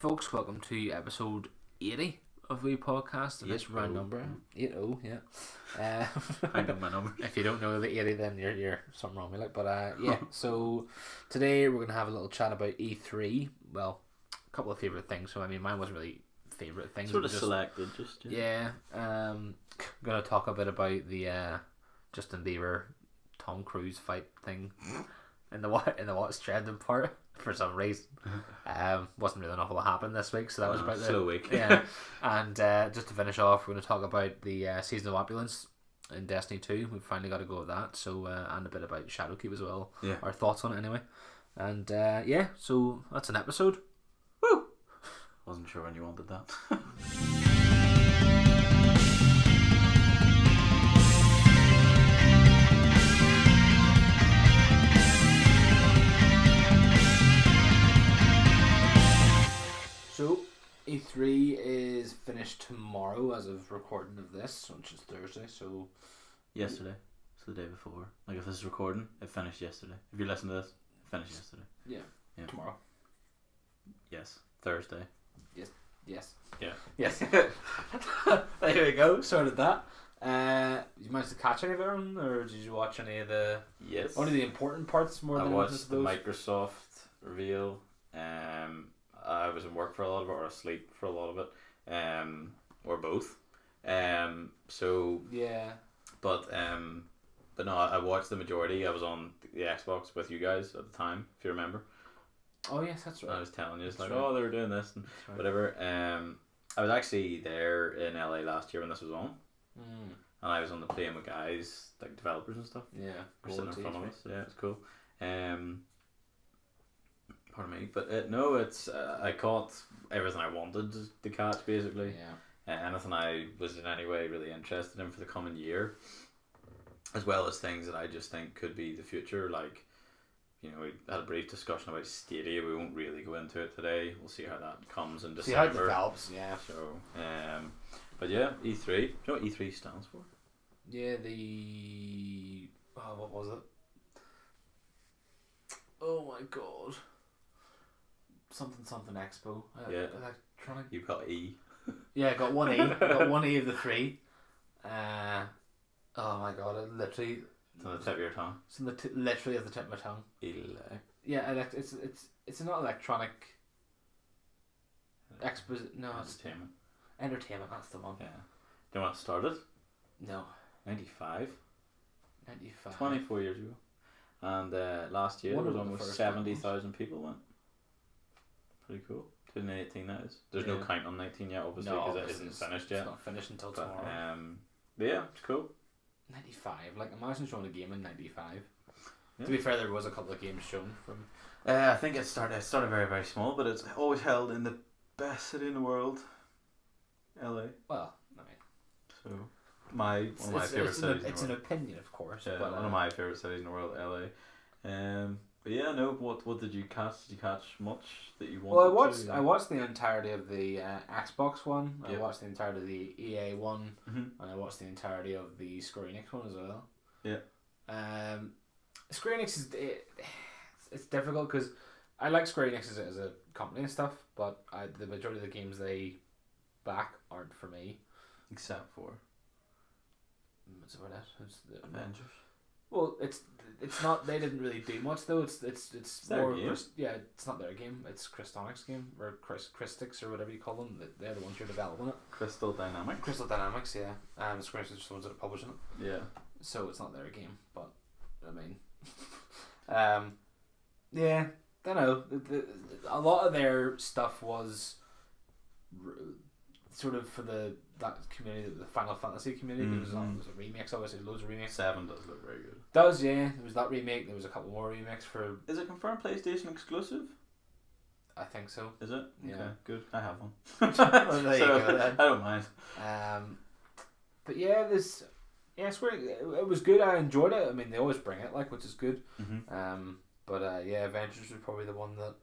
folks, welcome to episode 80 of the podcast. This round number 80, yeah. I know my number. If you don't know the 80, then you're something wrong with it. But yeah, so today we're gonna have a little chat about E3. Well, a couple of favorite things. So I mean, mine wasn't really favorite things. Sort of selected, just Gonna talk a bit about the Justin Bieber, Tom Cruise fight thing in the what's trending part. For some reason, wasn't really an awful lot happened this week, so that was about the slow week. Yeah, and just to finish off, we're going to talk about the season of Opulence in Destiny 2. We've finally got to go with that. So and a bit about Shadowkeep as well. Yeah, our thoughts on it anyway. And so that's an episode. Woo! Wasn't sure when you wanted that. So, E3 is finished tomorrow as of recording of this, which is Thursday, so... Yesterday. So the day before. Like if this is recording, it finished yesterday. If you listen to this, it finished yesterday. Yeah. Tomorrow. Yes. Thursday. Yes. Yeah. Yes. There we go, sorted that. You managed to catch any of it, or did you watch any of the... Yes. Only the important parts more I than watched the those? Microsoft reveal. I was in work for a lot of it, or asleep for a lot of it, or both. So yeah, but no, I watched the majority. I was on the Xbox with you guys at the time, if you remember. Oh yes, that's right. I was telling you, it's that's like, right. oh, they were doing this and whatever. I was actually there in LA last year when this was on, and I was on the playing with guys like developers and stuff. Yeah, were sitting in front of us. Yeah, it's cool. Pardon me, but no, it's I caught everything I wanted to catch basically. Yeah. Anything I was in any way really interested in for the coming year, as well as things that I just think could be the future. Like, we had a brief discussion about Stadia. We won't really go into it today. We'll see how that comes in December. See how it develops. Yeah. So, but yeah, E3. Do you know what E3 stands for? Yeah, what was it? Oh my god. Something Expo. Yeah. Electronic. You've got E. Yeah, I got one E. Got one E of the three. Oh my god! It literally. It's on the tip of your tongue. It's on the literally at the tip of my tongue. Yeah, it's not electronic. Expo. No, entertainment. Entertainment. That's the one. Yeah. Do you know when it started? No. 95. 95. 24 years ago. And last year there was almost 70,000 people went. Pretty cool. 2018 that is. There's no count on 19 yet, obviously, because it isn't finished yet. It's not finished until tomorrow. But yeah, it's cool. 95. Like, imagine showing a game in 95. Yeah. To be fair, there was a couple of games shown from... I think it started very, very small, but it's always held in the best city in the world, LA. Well, I mean... So, one of my favourite cities in the world. It's an opinion, of course. Yeah, but, one of my favourite cities in the world, LA. But yeah, no. What did you catch? Did you catch much that you wanted? Well, I watched the entirety of the Xbox one. Yep. I watched the entirety of the EA one, and I watched the entirety of the Square Enix one as well. Yeah. Square Enix it's difficult because I like Square Enix as a company and stuff, but the majority of the games they back aren't for me. Except for What's about it? It's the Avengers. Well, it's not. They didn't really do much though. It's their more. game. It's not their game. It's Cristonic's game or Crystix or whatever you call them. They're the ones who are developing it. Crystal Dynamics. Crystal Dynamics, yeah. Square Enix are the ones that are publishing it. Yeah. So it's not their game, but I mean, yeah. Don't know. A lot of their stuff was sort of for that community, the Final Fantasy community. There was a remakes, obviously, loads of remakes. 7 does look very good. Does, yeah. There was that remake. There was a couple more remakes for. Is it confirmed PlayStation exclusive? I think so. Is it? Yeah. Okay, good. I have one. Well, there you go then. I don't mind. But yeah, Square. It was good. I enjoyed it. I mean, they always bring it, which is good. But Avengers was probably the one that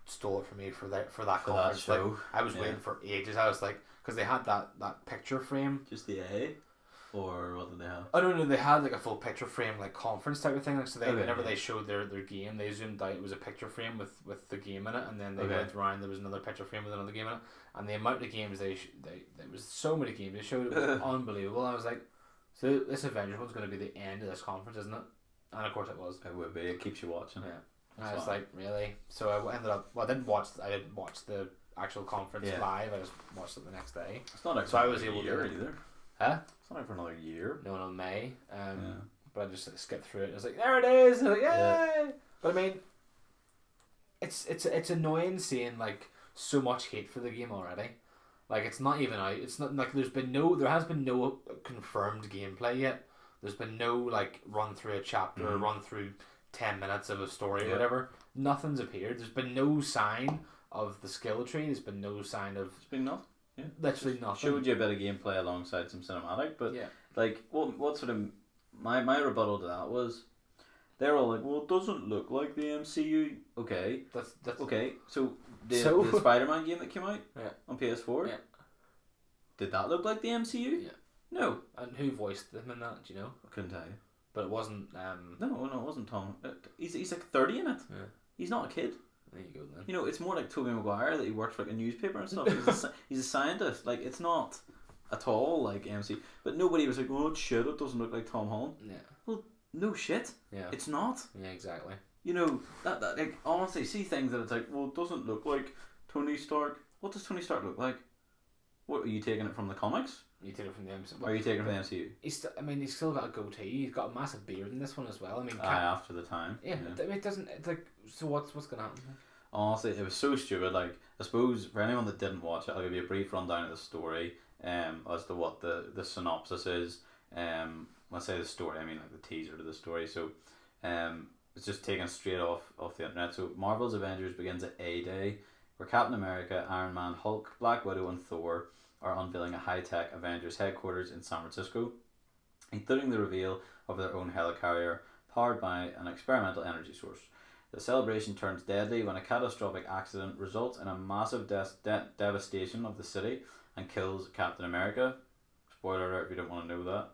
stole it from me for that conference. That show. I was waiting for ages. I was like, because they had that picture frame. Just the A. or what did they have? I don't know. They had like a full picture frame, like conference type of thing. Like, so they, Okay, whenever yeah. they showed their game, they zoomed out. It was a picture frame with the game in it, and then they Okay. went around. There was another picture frame with another game in it, and the amount of games there was so many games they showed. It was unbelievable. I was like, so this Avengers one's going to be the end of this conference, isn't it? And of course it was. It would be. It keeps you watching. Yeah. And That's I was fine. like, really? So I ended up. Well, I didn't watch the actual conference Yeah. live. I just watched it the next day. It's not out So for I was another able year to- either. Huh? It's not out for another year. No, in May. Yeah. But I just like, skipped through it. I was like, there it is. And I was like, yay! Yeah. But I mean, it's annoying seeing like so much hate for the game already. Like it's not even out. It's not like there has been no confirmed gameplay yet. There's been no like run through a chapter or run through 10 minutes of a story or whatever. Nothing's appeared. There's been no sign of the skill tree. There's been no sign of It's been nothing. Yeah. literally nothing. Showed you a bit of gameplay alongside some cinematic, but Yeah. like what sort of my rebuttal to that was they're all like, well, it doesn't look like the MCU. Okay. That's Okay. So the Spider-Man game that came out on PS4. Yeah. Did that look like the MCU? Yeah. No. And who voiced them in that? Do you know? I couldn't tell you. But it wasn't. No, it wasn't Tom. He's like 30 in it. Yeah. He's not a kid. There you go then. You know, it's more like Tobey Maguire that he works for like a newspaper and stuff. He's a scientist. Like it's not at all like MC. But nobody was like, oh shit, it doesn't look like Tom Holland. Yeah. Well, no shit. Yeah. It's not. Yeah. Exactly. You know that like honestly, see things that it's like, well, it doesn't look like Tony Stark. What does Tony Stark look like? What are you taking it from the comics? You take it from the MCU. Or are you taking it from the MCU? He's still got a goatee. He's got a massive beard in this one as well. I mean, After the time. yeah. I mean, it doesn't. It's like, so what's gonna happen? Honestly, it was so stupid. Like, I suppose for anyone that didn't watch it, I'll give you a brief rundown of the story, as to what the synopsis is. When I say the story, I mean like the teaser to the story. So, it's just taken straight off the internet. So, Marvel's Avengers begins at A-Day, where Captain America, Iron Man, Hulk, Black Widow, and Thor are unveiling a high-tech Avengers headquarters in San Francisco, including the reveal of their own helicarrier powered by an experimental energy source. The celebration turns deadly when a catastrophic accident results in a massive devastation of the city and kills Captain America. Spoiler alert if you don't want to know that.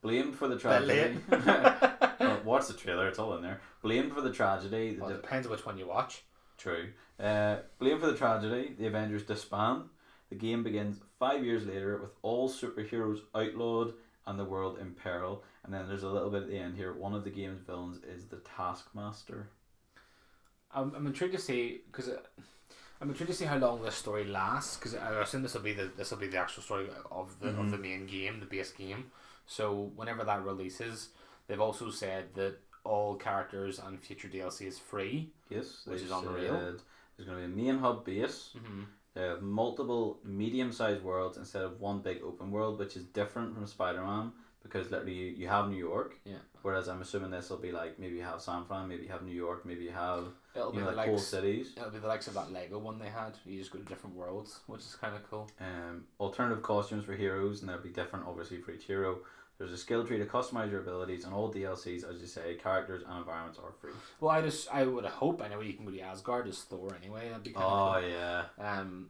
Blamed for the tragedy. Well, watch the trailer, it's all in there. Blamed for the tragedy. Well, it depends which one you watch. True. Blamed for the tragedy, the Avengers disband. The game begins 5 years later with all superheroes outlawed and the world in peril. And then there's a little bit at the end here. One of the game's villains is the Taskmaster. I'm intrigued to see how long this story lasts, because I assume this will be the actual story of the main game, the base game. So whenever that releases, they've also said that all characters and future DLC is free. Yes, which is unreal. There's going to be a main hub base. Mm-hmm. They have multiple medium-sized worlds instead of one big open world, which is different from Spider-Man because literally you have New York. Yeah. Whereas I'm assuming this will be like maybe you have San Fran, maybe you have New York, maybe you have It'll be like the whole likes. cities. It'll be the likes of that Lego one they had. You just go to different worlds, which is kind of cool. Alternative costumes for heroes, and they'll be different obviously for each hero. There's a skill tree to customize your abilities, and all DLCs, as you say, characters and environments are free. Well, I would hope anyway you can go to Asgard as Thor anyway. That'd be kind of Oh cool. yeah,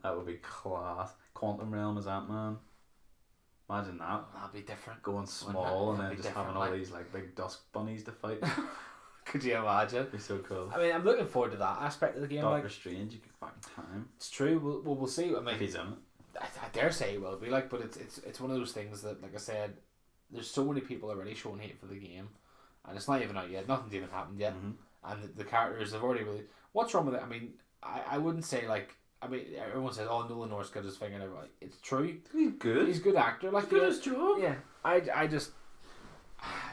that would be class. Quantum Realm as Ant-Man. Imagine that. That'd be different. Going small and then That'd be just having different, all like- these like big dusk bunnies to fight. Could you imagine? It'd be so cool. I mean, I'm looking forward to that aspect of the game. Doctor Like, Strange, you could back in time. it's true. We'll see. I mean, If he's in it. I dare say it will be like, but it's one of those things that, like I said, there's so many people already showing hate for the game, and it's not even out yet. Nothing's even happened yet, and the characters have already really. What's wrong with it? I mean, I wouldn't say like. I mean, everyone says, "Oh, Nolan North got his finger out." Like, it's true. He's good. He's a good actor. Like, He's good at his job. Yeah, I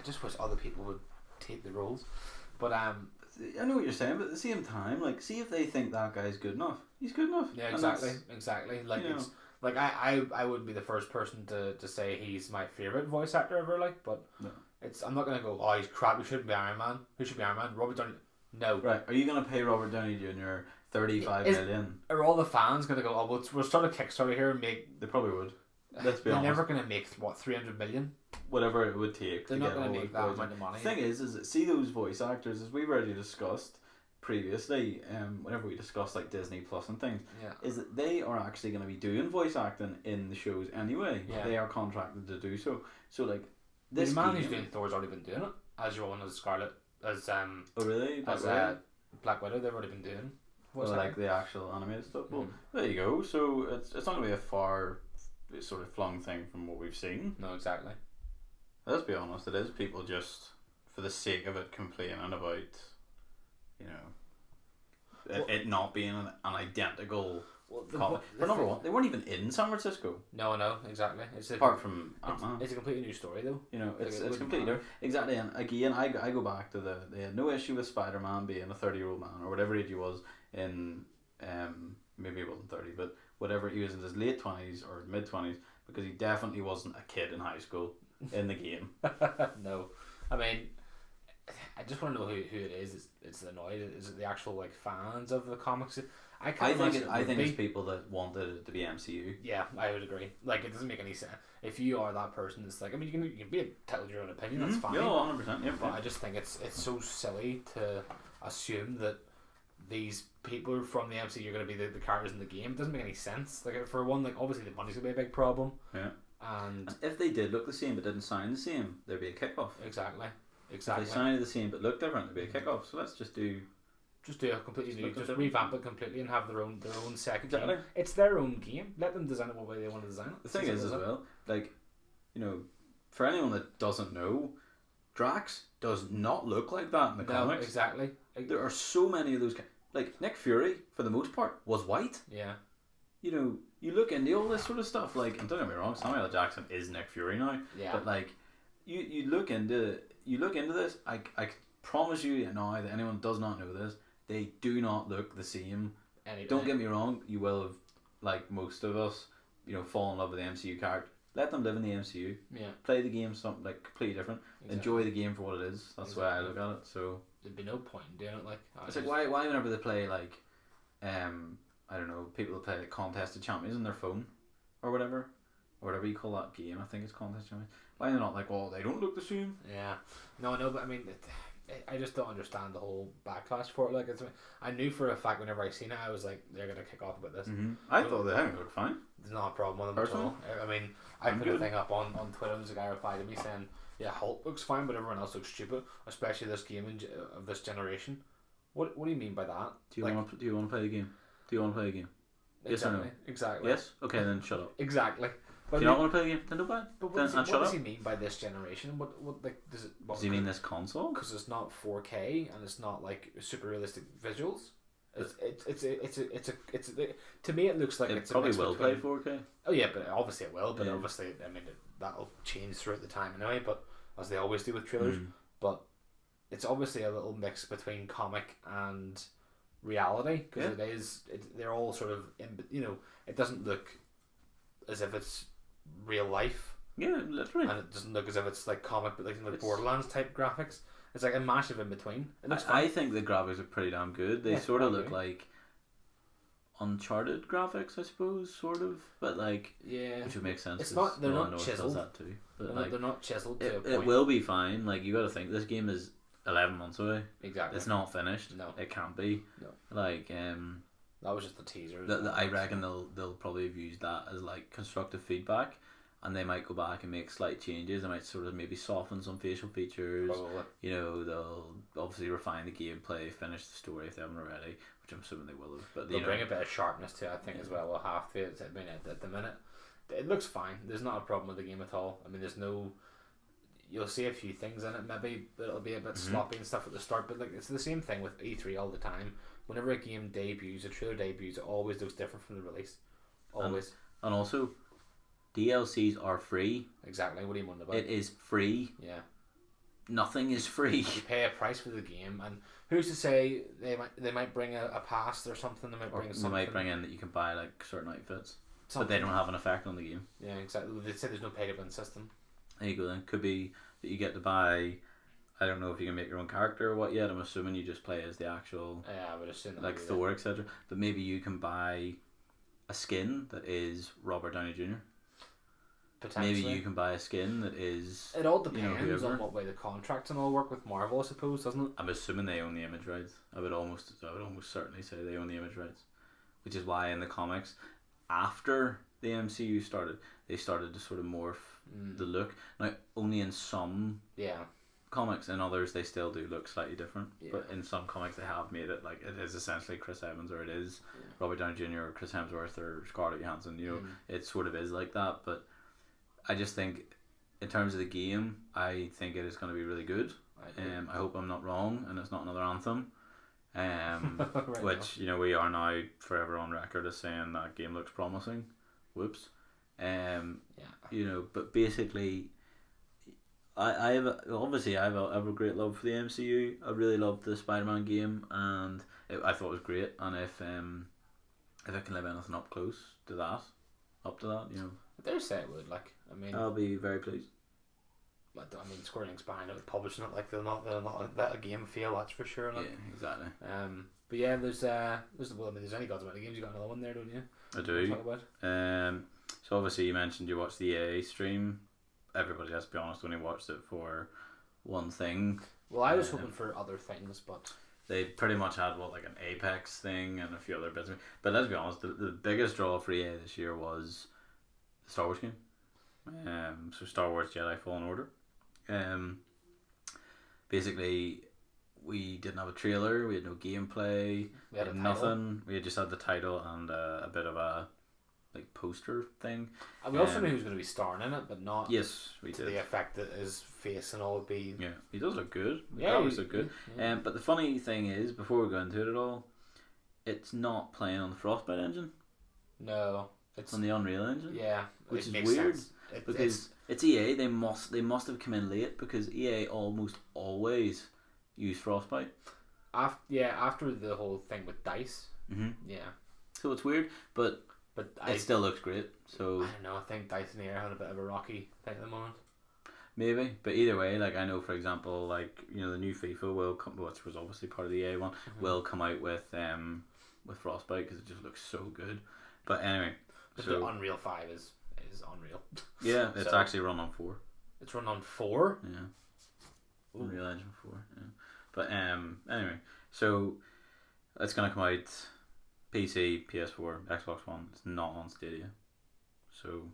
just wish other people would take the roles, but I know what you're saying, but at the same time, like, see if they think that guy's good enough. He's good enough. yeah, And exactly. Like you know. it's like I wouldn't be the first person to say he's my favorite voice actor ever. Like, but No. I'm not gonna go. Oh, he's crap. He shouldn't be Iron Man. Who should be Iron Man? Robert Downey. No. Right, are you going to pay Robert Downey Jr. 35 Is- million? Are all the fans gonna go? Oh, we'll start a Kickstarter here and make. They probably would. Let's be They're honest. never gonna make what 300 million. Whatever it would take They're to not get gonna all make those that voice amount of money. The thing is that see those voice actors, as we've already discussed, previously, whenever we discussed like Disney Plus and things, Yeah. is that they are actually going to be doing voice acting in the shows anyway. Yeah. They are contracted to do so. So like The this man game, who's doing Thor's already been doing it. As your one as Scarlet, as oh really? as Black Widow, they've already been doing. Well, like the actual animated stuff. Well, there you go. So it's not going to be a far sort of flung thing from what we've seen. No, exactly. Let's be honest, it is people just for the sake of it complaining about, you know, it not being an identical. Well, for number one, they weren't even in San Francisco. No, exactly. Apart from it's a completely new story though. You know, it's completely different. Exactly, and again, I go back to they had no issue with Spider-Man being a 30-year-old man or whatever age he was in, maybe he wasn't 30, but whatever, he was in his late 20s or mid 20s, because he definitely wasn't a kid in high school in the game. No, I mean, I just want to know who it is. It's annoyed. Is it the actual like fans of the comics? I think it's people that wanted it to be MCU. Yeah, I would agree. Like, it doesn't make any sense. If you are that person, it's like, I mean, you can be entitled to your own opinion. That's fine. Yeah, 100%. Yeah, but I just think it's so silly to assume that these people from the MCU are going to be the characters in the game. It doesn't make any sense. Like, for one, like obviously the money's going to be a big problem. Yeah. And if they did look the same but didn't sound the same, there'd be a kickoff. Exactly. If they sounded the same but looked different, there'd be a kickoff. So let's just do a completely new, just revamp it completely and have their own second game. It's their own game. Let them design it what way they want to design it. The thing is as well, like, you know, for anyone that doesn't know, Drax does not look like that in the comics. Exactly. There are so many of those. Like Nick Fury, for the most part, was white. Yeah. You know, you look into all this sort of stuff. Like, and don't get me wrong, Samuel L. Jackson is Nick Fury now. Yeah. But like, you look into this. I promise you now that anyone does not know this, they do not look the same. Don't get me wrong, you will have, like most of us, you know, fall in love with the MCU character. Let them live in the MCU. Yeah. Play the game something like completely different. Exactly. Enjoy the game for what it is. That's the way I look at it. So there'd be no point in doing it like. It's like why whenever they play like, I don't know, people that play like Contest of Champions on their phone, or whatever you call that game. I think it's Contest of Champions. Why are they not like, oh, they don't look the same? Yeah. No, but I mean, I just don't understand the whole backlash for it. Like, I knew for a fact whenever I seen it, I was like, they're gonna kick off about this. Mm-hmm. I thought they looked fine. There's not a problem with them at all. I mean, I put a thing up on Twitter. There's a guy replied to me saying, "Yeah, Hulk looks fine, but everyone else looks stupid, especially this game of this generation." What do you mean by that? Do you want to play the game? Do you want to play the game? Yes or no? Exactly. Yes. Okay, then shut up. Exactly. But do you not want to play the game? Then don't play. But what does he mean by this generation? What like does it? Does he mean this console? Because it's not 4K and it's not like super realistic visuals. It's to me it looks like it it's probably will play 4K. Oh yeah, but obviously it will. But obviously, I mean, that'll change throughout the time anyway. But as they always do with trailers. But it's obviously a little mix between comic and reality because they're all sort of it doesn't look as if it's real life. Yeah, literally. And it doesn't look as if it's like comic, but like Borderlands type graphics. It's like a massive in between. I think the graphics are pretty damn good. They sort of look like Uncharted graphics, I suppose, sort of. But like, which would make sense. It's not. They're not chiseled. That too. But they're not chiseled. It will be fine. Like you got to think this game is 11 months away. Exactly. It's not finished. No, it can't be. No. Like that was just the teaser. I reckon they'll probably have used that as like constructive feedback. And they might go back and make slight changes. They might sort of maybe soften some facial features. Probably. You know, they'll obviously refine the gameplay, finish the story if they haven't already, which I'm assuming they will have. But they'll bring a bit of sharpness to it, I think, as well. We'll have to. I mean, at the minute, it looks fine. There's not a problem with the game at all. I mean, there's no. You'll see a few things in it. Maybe it'll be a bit sloppy and stuff at the start, but like it's the same thing with E3 all the time. Whenever a game debuts, a trailer debuts, it always looks different from the release. Always. And also, DLCs are free. Exactly. What do you want about? It is free. Yeah. Nothing is free. You pay a price for the game, and who's to say they might bring a pass or something? They might bring something. They might bring in that you can buy like certain outfits, but they don't have an effect on the game. Yeah, exactly. They say there's no pay to win system. There you go. Then could be that you get to buy. I don't know if you can make your own character or what yet. I'm assuming you just play as the actual. Yeah, I would assume that like Thor, etc. But maybe you can buy a skin that is Robert Downey Jr. potentially. maybe you can buy a skin that is. It all depends whoever. on what way the contracts and all work with Marvel, I suppose, doesn't it? I'm assuming they own the image rights. I would almost certainly say they own the image rights, which is why in the comics, after the MCU started, they started to sort of morph the look. Now, only in some comics, in others they still do look slightly different. Yeah. But in some comics, they have made it like it is essentially Chris Evans, or it is Robert Downey Jr. or Chris Hemsworth or Scarlett Johansson. You know, it sort of is like that. But I just think, in terms of the game, I think it is going to be really good. I hope I'm not wrong, and it's not another Anthem. Right which we are now forever on record as saying that game looks promising. Whoops. But basically, I have a great love for the MCU. I really loved the Spider-Man game, and I thought it was great. And if I can live anything up to that, I dare say it would. Like, I mean, I'll be very pleased. I mean, Square Enix behind it, publishing it, like they'll not let a game fail. That's for sure. Like. Yeah, exactly. But yeah, there's any Gods Amount of Games. You got another one there, don't you? I do. Talk about? So obviously you mentioned you watched the EA stream. Everybody, let's be honest, only watched it for one thing. Well, I was hoping for other things, but they pretty much had like an Apex thing and a few other bits. But let's be honest, the biggest draw for EA this year was the Star Wars game. So Star Wars Jedi Fallen Order. Basically, we didn't have a trailer. We had no gameplay. We had nothing. We had just had the title and a bit of a poster thing. And we also knew he was going to be starring in it, but not. Yes, we did. The effect that his face and all would be. Yeah, he does look good. The graphics look good. Yeah. But the funny thing is, before we go into it at all, it's not playing on the Frostbite engine. No, it's on the Unreal Engine. Yeah, which is weird because it's EA. They must have come in late because EA almost always use Frostbite. After the whole thing with DICE. Mm-hmm. Yeah. So it's weird, but it still looks great. So I don't know. I think DICE and EA are having a bit of a rocky thing at the moment. Maybe, but either way, like I know, for example, like the new FIFA will come, which was obviously part of the EA one, will come out with Frostbite because it just looks so good. But anyway, the Unreal 5 is unreal. Yeah, it's actually run on 4. It's run on 4. Yeah. Ooh. Unreal Engine 4. Yeah. But anyway, so it's gonna come out PC, PS4, Xbox One. It's not on Stadia. So.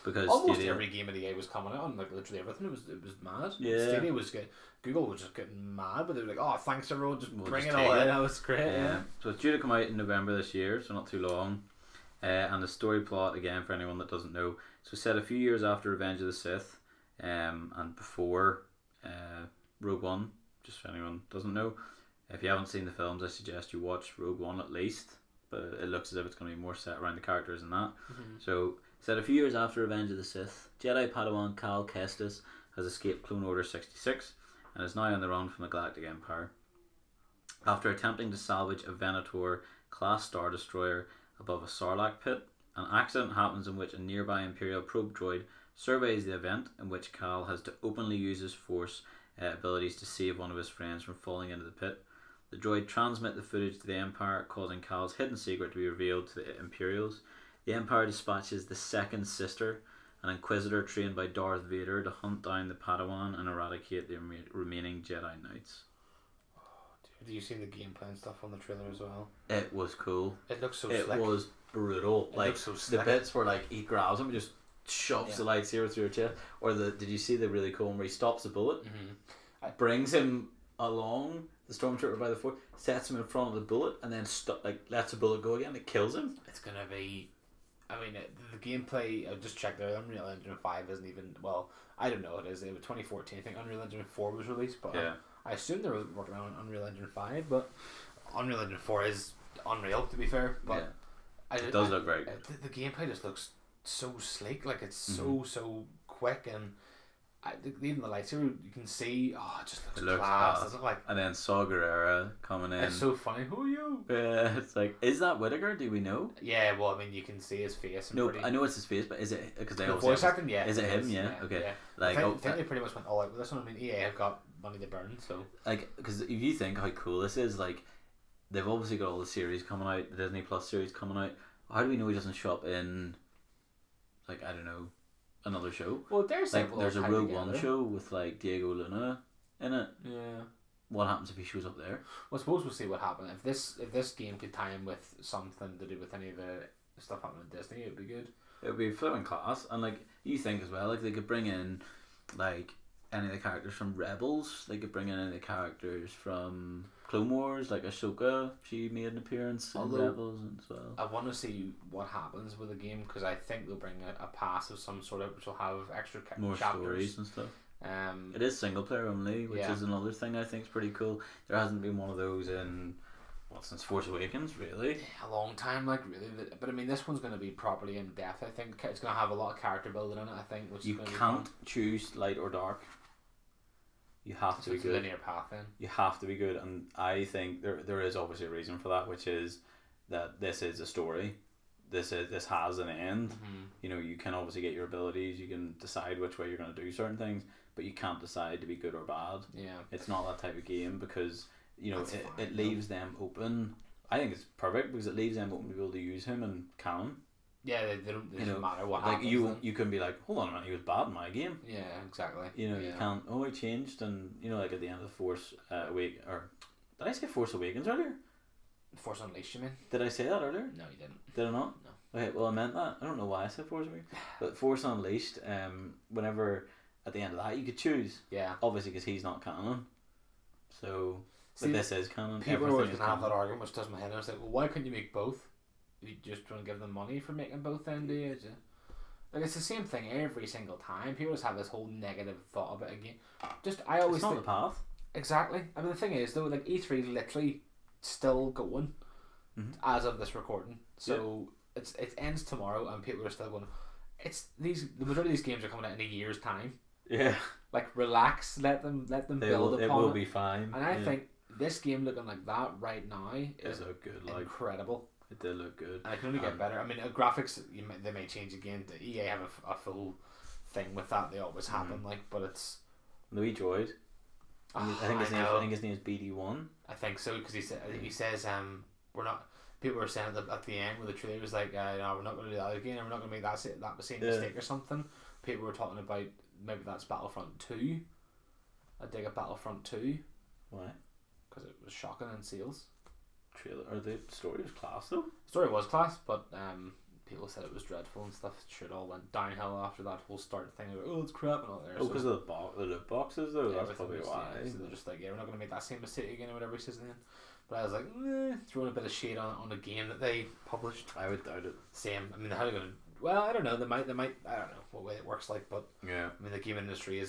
Because almost Stadia, every game of the EA was coming out on literally everything. It was mad. Yeah. Stadia was good. Google was just getting mad, but they were like, "Oh, thanks everyone, we'll bring just it all take in." it. That was great. Yeah. So it's due to come out in November this year, so not too long. And the story plot, again, for anyone that doesn't know, so set a few years after Revenge of the Sith, and before Rogue One. Just for anyone that doesn't know, if you haven't seen the films, I suggest you watch Rogue One at least. But it looks as if it's going to be more set around the characters than that. Mm-hmm. So set a few years after Revenge of the Sith, Jedi Padawan Cal Kestis has escaped Clone Order 66 and is now on the run from the Galactic Empire. After attempting to salvage a Venator-class Star Destroyer above a Sarlacc pit, an accident happens in which a nearby Imperial probe droid surveys the event, in which Cal has to openly use his Force abilities to save one of his friends from falling into the pit. The droid transmits the footage to the Empire, causing Cal's hidden secret to be revealed to the Imperials. The Empire dispatches the Second Sister, an Inquisitor trained by Darth Vader, to hunt down the Padawan and eradicate the remaining Jedi Knights. Oh, dude, have you seen the gameplay and stuff on the trailer as well? It was cool. It looks so slick. It was brutal. It looks so slick. The bits where he grabs him and just shoves the lightsaber through her chest. Or did you see the really cool one where he stops the bullet, brings him along the stormtrooper by the foot, sets him in front of the bullet, and then lets the bullet go again. It kills him. It's gonna be. I mean, the gameplay. I just checked there. Unreal Engine 5 isn't even. Well, I don't know. It is. It was 2014. I think Unreal Engine 4 was released, but I assume they were working on Unreal Engine 5. But Unreal Engine 4 is unreal, to be fair. But it does look very good. The gameplay just looks so sleek. Like it's so quick and. Even the lightsaber, you can see. Oh, it just looks class. Doesn't it? Like, and then Saw Gerrera coming in. It's so funny. Who are you? Yeah, it's like, is that Whittaker? Do we know? Yeah, well, I mean, you can see his face. No, I know it's his face, but is it because they the voice acting? Yeah, is it him? Yeah, okay. Yeah. Like, I think they pretty much went all out with this one. I mean, EA have got money to burn, so because if you think how cool this is, they've obviously got all the series coming out, the Disney Plus series coming out. How do we know he doesn't show up in, I don't know, another show. Well, there's like there's a Rogue One show with like Diego Luna in it. Yeah. What happens if he shows up there? Well, I suppose we'll see what happens. If this game could tie in with something to do with any of the stuff happening in Disney, it'd be good. It would be flipping class, and like you think as well, like they could bring in like any of the characters from Rebels. They could bring in any of the characters from Clone Wars, like Ahsoka. She made an appearance in Rebels as well. I want to see what happens with the game because I think they'll bring a pass of some sort of which will have extra more chapters. Stories and stuff. It is single player only, which is another thing I think is pretty cool. There hasn't been one of those in since Force Awakens, really. A long time, like really. But I mean, this one's going to be properly in depth. I think it's going to have a lot of character building in it. I think. Which you can't choose light or dark. You have to be good. Linear path then. You have to be good, and I think there is obviously a reason for that, which is that this is a story. This has an end. Mm-hmm. You know, you can obviously get your abilities. You can decide which way you're going to do certain things, but you can't decide to be good or bad. Yeah. It's not that type of game because you know it leaves them open. I think it's perfect because it leaves them open to be able to use him in canon. Yeah, they don't. It doesn't matter what happens. Like you can be like, hold on a minute, he was bad in my game. Yeah, exactly. You know, you can't. Oh, he changed, and you know, like at the end of the Force did I say Force Awakens earlier? Force Unleashed, you mean? Did I say that earlier? No, you didn't. Did I not? No. Okay, well I meant that. I don't know why I said Force Awakens, but Force Unleashed. Whenever at the end of that you could choose. Yeah. Obviously, because he's not canon. So, see, but this is canon. People are always going to have that argument, which does my head in. I was like, well, why couldn't you make both? You just want to give them money for making both then, do you? Like, it's the same thing every single time. People just have this whole negative thought about a game. I always it's not think, the path. Exactly. I mean, the thing is, though, like, E3 is literally still going as of this recording. So, it ends tomorrow, and people are still going, the majority of these games are coming out in a year's time. Yeah. Like, relax, let them build upon it. It will be fine. And I think this game looking like that right now is incredible. It did look good. And it can only get better. I mean, graphics, they may change again. The EA have a full thing with that. They always happen, but it's... Louis Droid. I think his name is BD1. I think so, because he says, we're not... People were saying at the end where the trailer was like, no, we're not going to do that again, and we're not going to make that same mistake or something. People were talking about maybe that's Battlefront 2. I dig a Battlefront 2. Why? Because it was shocking in sales. Trailer or the story was class though. The story was class, but people said it was dreadful and stuff. It all went downhill after that whole start thing. Oh, it's crap and all there. Oh, because of the loot boxes though. Yeah, that's probably why. Yeah, so they're just like, we're not going to make that same mistake again or whatever he says then. But I was like, throwing a bit of shade on a game that they published. I would doubt it. Same. I mean, how are they going to? Well, I don't know. They might. I don't know what way it works like, but yeah. I mean, the game industry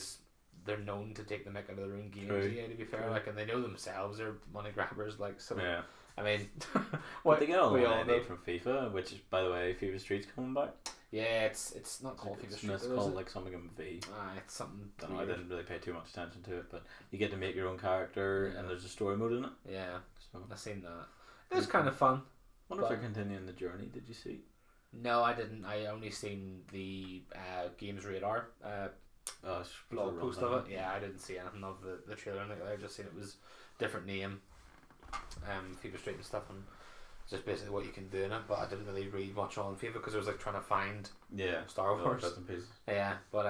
they're known to take the mick out of their own games. True. Yeah, to be fair, like, and they know themselves are money grabbers. Like, so. Yeah. I mean, what they get all the money made from FIFA, which is, by the way, FIFA Street's coming back. Yeah, it's not called FIFA Street. It's called like something in V. It's something. I didn't really pay too much attention to it, but you get to make your own character, and there's a story mode in it. Yeah, so I've seen that. It was kind of fun. Wonder if they're continuing the journey. Did you see? No, I didn't. I only seen the Games Radar blog post of it. Yeah, I didn't see anything of the trailer. I just seen it was different name, FIFA Street and stuff, and just basically what you can do in it. But I didn't really read much on FIFA because I was like trying to find Star Wars. Yeah, but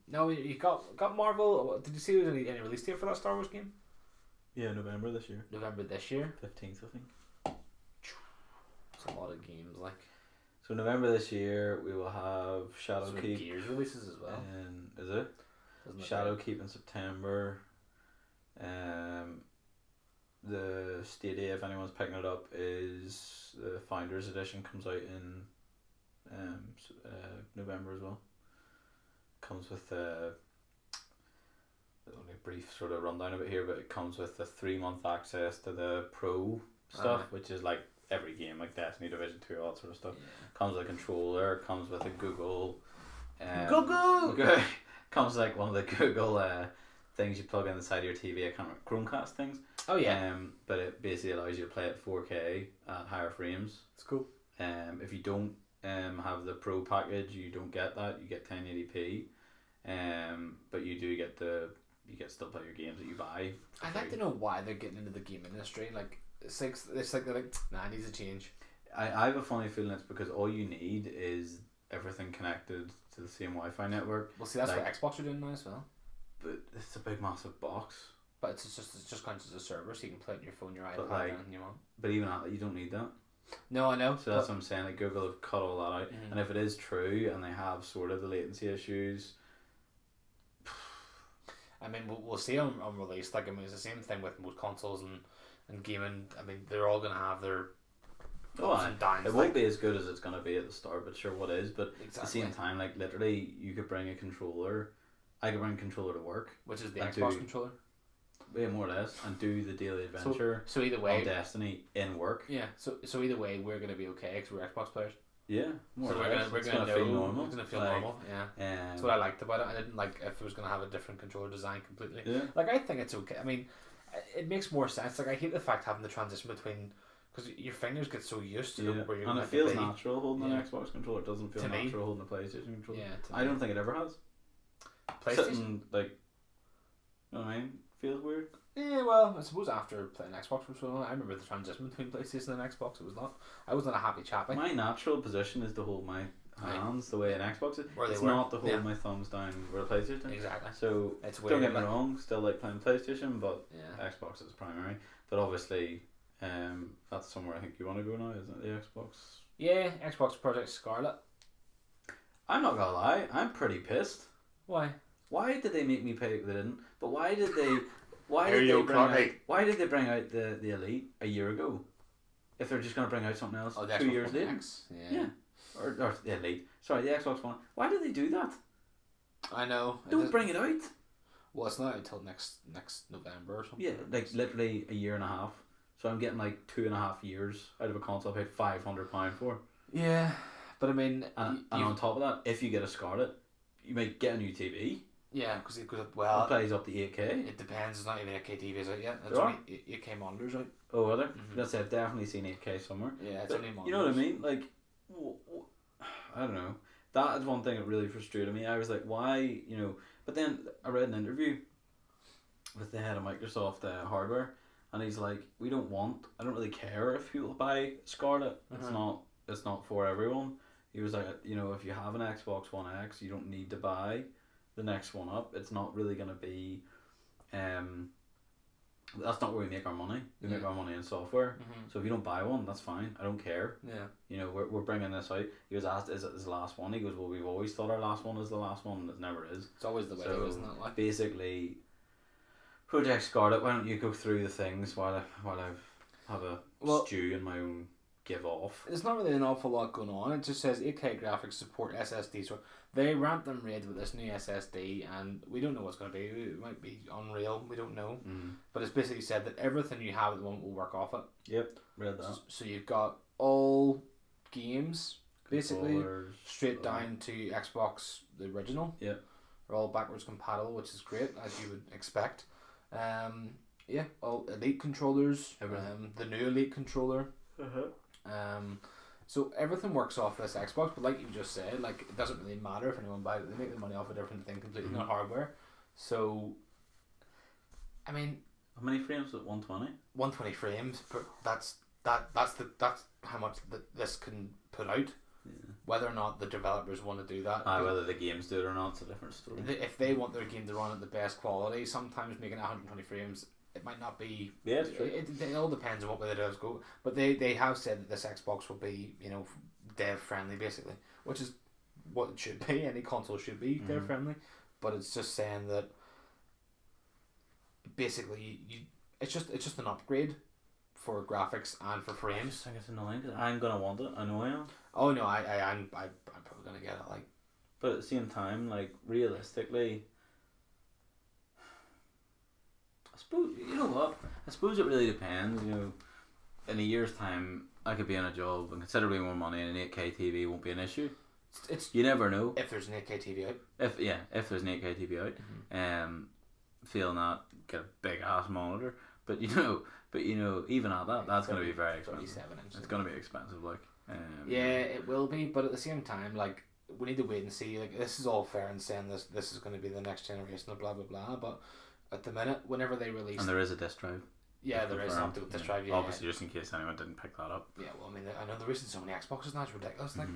no, you got Marvel. Did you see there was any release date for that Star Wars game? Yeah, November this year. 15th, I think. It's a lot of games, like. So November this year we will have Shadowkeep. Gears releases as well. And is it? Shadowkeep in September. The Stadia, if anyone's picking it up, is the Founders Edition comes out in November as well. Comes with only a brief sort of rundown of it here, but it comes with a 3-month access to the Pro stuff, which is like every game, like Destiny, Division 2, all that sort of stuff. Yeah. Comes with a controller, comes with a Google. Comes like one of the Google things you plug in the side of your TV. I can't remember, Chromecast things. Oh yeah. But it basically allows you to play at 4K at higher frames. It's cool. If you don't have the Pro package, you don't get that. You get 1080p. But you do get still play your games that you buy. I'd like to know why they're getting into the game industry. Like it's like they're like, nah, it needs a change. I have a funny feeling it's because all you need is everything connected to the same Wi-Fi network. Well, see, that's like, what Xbox are doing now as well. But it's a big massive box. But it's just counts as a server, so you can play it on your phone, your But, iPad, like, anything you want. But even at that, you don't need that. No, I know. So that's what I'm saying. Like Google have cut all that out, Mhm. and if it is true, and they have sort of the latency issues. I mean, we'll see on release. Like, I mean, it's the same thing with most consoles and gaming. I mean, they're all gonna have their ups and downs. It won't be as good as it's gonna be at the start, but sure, what is? But exactly. at the same time, like literally, you could bring a controller. I could bring a controller to work, which is the and Xbox controller. Yeah, more or less, and do the daily adventure. So either way, on Destiny in work. Yeah. So either way, we're gonna be okay because we're Xbox players. Yeah, more so or less. we're gonna feel normal. It's gonna feel normal. Yeah. That's what I liked about it. I didn't like if it was gonna have a different controller design completely. Yeah. Like, I think it's okay. I mean, it makes more sense. Like, I hate the fact having the transition between, because your fingers get so used to where you're. And it feels natural holding an Xbox controller. It doesn't feel natural holding a PlayStation controller. Yeah. I don't think it ever has. PlayStation, sitting, like, you know what I mean? Feels weird. Yeah, well, I suppose after playing Xbox for so long, I remember the transition between PlayStation and Xbox. I was not a happy chappy. My natural position is to hold my hands the way an Xbox is. It's not to hold my thumbs down where a PlayStation. Exactly. So it's weird, don't get me wrong, still like playing PlayStation, but yeah. Xbox is primary. But obviously, that's somewhere I think you want to go now, isn't it? The Xbox. Yeah, Xbox Project Scarlet. I'm not gonna lie, I'm pretty pissed. Why? Why did they make me pay? They didn't. But why did they? Why did they bring out the Elite a year ago? If they're just gonna bring out something else 2 years later. Yeah. Or the Elite. Sorry, the Xbox One. Why did they do that? I know. Don't bring it out. Well, it's not until next November or something. Yeah, like literally a year and a half. So I'm getting like 2.5 years out of a console I paid £500 for. Yeah, but I mean, and on top of that, if you get a Scarlet, you might get a new TV. Yeah, because it plays up to 8K. It depends. It's not even 8K TVs out yet. It's only 8K monitors out. Oh, are there? That's I've definitely seen 8K somewhere. Yeah, it's only monitors. You know what I mean? Like, I don't know. That is one thing that really frustrated me. I was like, why, you know? But then I read an interview with the head of Microsoft hardware, and he's like, I don't really care if people buy Scarlet. It's not for everyone. He was like, you know, if you have an Xbox One X, you don't need to buy the next one up. It's not really going to be that's not where we make our money. We make our money in software. So if you don't buy one, that's fine. I don't care. Yeah. You know, we're bringing this out. He was asked, is it his last one? He goes, well, we've always thought our last one is the last one, and it never is. It's always the way, isn't it? Like, basically, Project Scarlet, why don't you go through the things while I have a stew in my own give off? There's not really an awful lot going on. It just says 8K graphics support SSD. So they ramped them raid with this new SSD, and we don't know what's going to be. It might be Unreal. We don't know. But it's basically said that everything you have at the moment will work off it. Yep, read that. So you've got all games, basically, straight down to Xbox, the original. Yep. They're all backwards compatible, which is great, as you would expect. Yeah, all Elite controllers. The new Elite controller. So everything works off this Xbox, but like you just said, like, it doesn't really matter if anyone buys it. They make the money off a different thing completely, not hardware. So, I mean, how many frames is it? 120? 120 frames, but that's how much this can put out. Yeah. Whether or not the developers want to do that, whether the games do it or not, it's a different story. If they want their game to run at the best quality, sometimes making 120 frames, it might not be. Yeah, it's true. It all depends on what way the devs go. But they have said that this Xbox will be, you know, dev friendly, basically, which is what it should be. Any console should be dev friendly, but it's just saying that basically it's just an upgrade for graphics and for frames. I think it's annoying because I'm gonna want it. I know I am. Oh no, I'm probably gonna get it. Like, but at the same time, like, realistically, I suppose, you know what? I suppose it really depends. You know, in a year's time, I could be in a job and considerably more money, and an 8K TV won't be an issue. You never know. If there's an 8K TV out. If there's an 8K TV out, feeling that, get a big ass monitor. But you know, even at that, that's going to be very expensive. It's going to be expensive, like. Yeah, it will be, but at the same time, like, we need to wait and see. Like, this is all fair and saying this is going to be the next generation of blah blah blah, but at the minute, whenever they release, and there is a disc drive. Yeah, there is something with disc drive. Yeah, obviously, just in case anyone didn't pick that up. Yeah, well, I mean, I know there isn't so many Xboxes now; it's ridiculous. Like,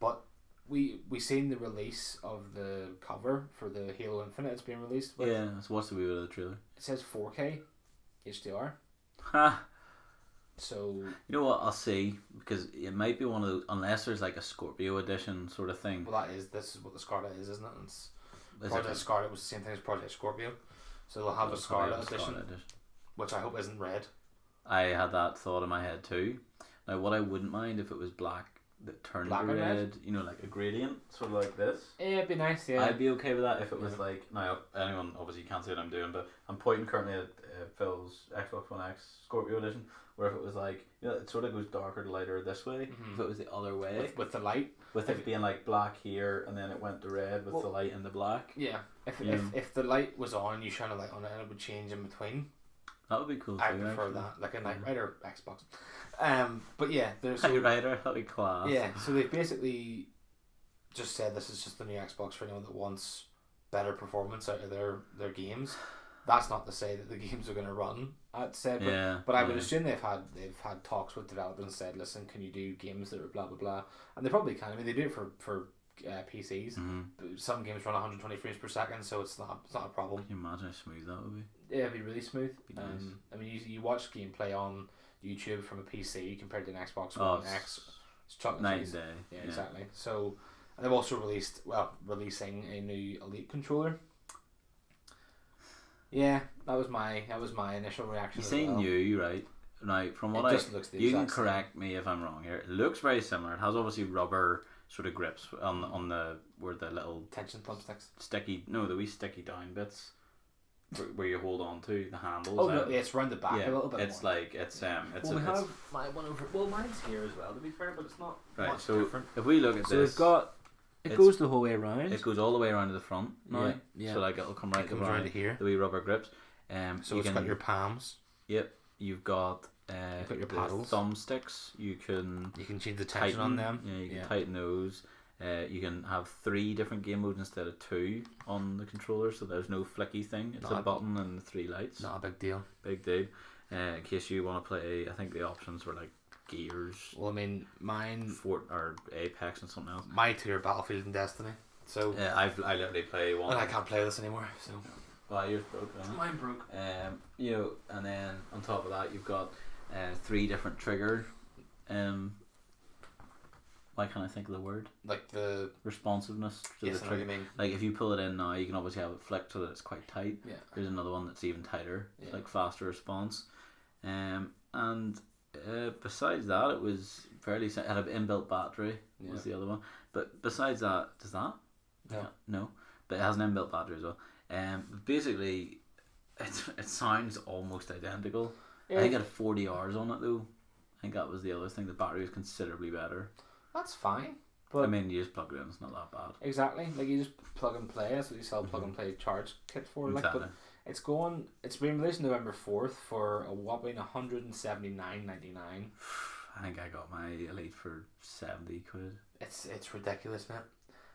but we seen the release of the cover for the Halo Infinite. It's being released. With, Yeah, let's watch the wee bit of the trailer. It says 4K HDR. Ha! So You know what? I'll see, because it might be one of those, unless there's like a Scorpio edition sort of thing. well, this is what the Scarlet is, isn't it? It's Is Project it? Scarlet was the same thing as Project Scorpio, so they'll have a Scarlet edition, which I hope isn't red. I had that thought in my head too. Now, what I wouldn't mind if it was black that turned Black and red, red? you know, like a gradient, sort of like this. Yeah, it'd be nice. Yeah, I'd be okay with that if it was Yeah. like, now anyone obviously can't see what I'm doing, but I'm pointing currently at Phil's Xbox One X Scorpio edition, where if it was like, you know, it sort of goes darker to lighter this way. Mhm. If it was the other way, with the light. with it being like black here and then it went to red with the light and the black, Yeah, if Yeah. if the light was on, you shine a light on it, and it would change in between. that would be cool. I too, prefer actually. that, like a Knight Rider Xbox. But yeah, there's Knight Rider, that'd be class. yeah. So they basically just said this is just the new Xbox for anyone that wants better performance out of their games. That's not to say that the games are going to run at said, but I would assume they've had talks with developers and said, listen, can you do games that are blah blah blah, and they probably can. I mean, they do it for PCs. Mm-hmm. But some games run 120 frames per second, so it's not a problem. Can you imagine how smooth that would be? Yeah, it'd be really smooth. Be nice. I mean, you watch gameplay on YouTube from a PC compared to an Xbox Oh, One X. It's chocolate night cheese. and day. Yeah, exactly. So, and they've also releasing a new Elite controller. Yeah, that was my initial reaction. You as say well. new, right? Now, from what It just looks the you can exact same. correct me if I'm wrong here. It looks very similar. It has obviously rubber sort of grips on the where the little Tension thumbsticks. the wee sticky down bits where you hold on to the handles. Oh no, yeah, it's round the back yeah, a little bit. it's more. like it's Well, we have my one over. Well, mine's here as well. To be fair, but it's not right. much So different. if we look at So this, we've got. It it's- goes the whole way around. it goes all the way around to the front. Now, Yeah, yeah. So like it'll come right It comes around around to here. the wee rubber grips. So you it's got your palms. Yep. You've got got your the paddles. thumbsticks. You can You can change the tension on them. Yeah, you can Yeah. tighten those. You can have 3 different game modes instead of 2 on the controller, so there's no flicky thing. It's Not a a- button and 3 lights. Not a big deal. Big dude. In case you want to play, I think the options were like Gears, Well, I mean, Fort or Apex and something else. my two are Battlefield and Destiny. So I literally play one. and I can't play this anymore. So Well, yours broke. Isn't it? mine broke. You know, and then on top of that, you've got 3 different trigger. Why can't I think of the word? Like the Responsiveness to yes, the I know what trigger. you mean. Like if you pull it in now, you can obviously have it flicked so that it's quite tight. Yeah. There's another one that's even tighter, Yeah. like faster response. And besides that, it was fairly. It had an inbuilt battery. Was the other one, but besides that, does that? No. No, but it has an inbuilt battery as well. Basically, it sounds almost identical. Yeah. I think it had 40 hours on it though. I think that was the other thing. The battery was considerably better. That's fine. But I mean, you just plug it in. It's not that bad. exactly, like you just plug and play. That's what you sell plug and play charge kit for. Like, Exactly. but it's been released November 4th for a whopping $179.99. I think I got my Elite for 70 quid. It's ridiculous, man.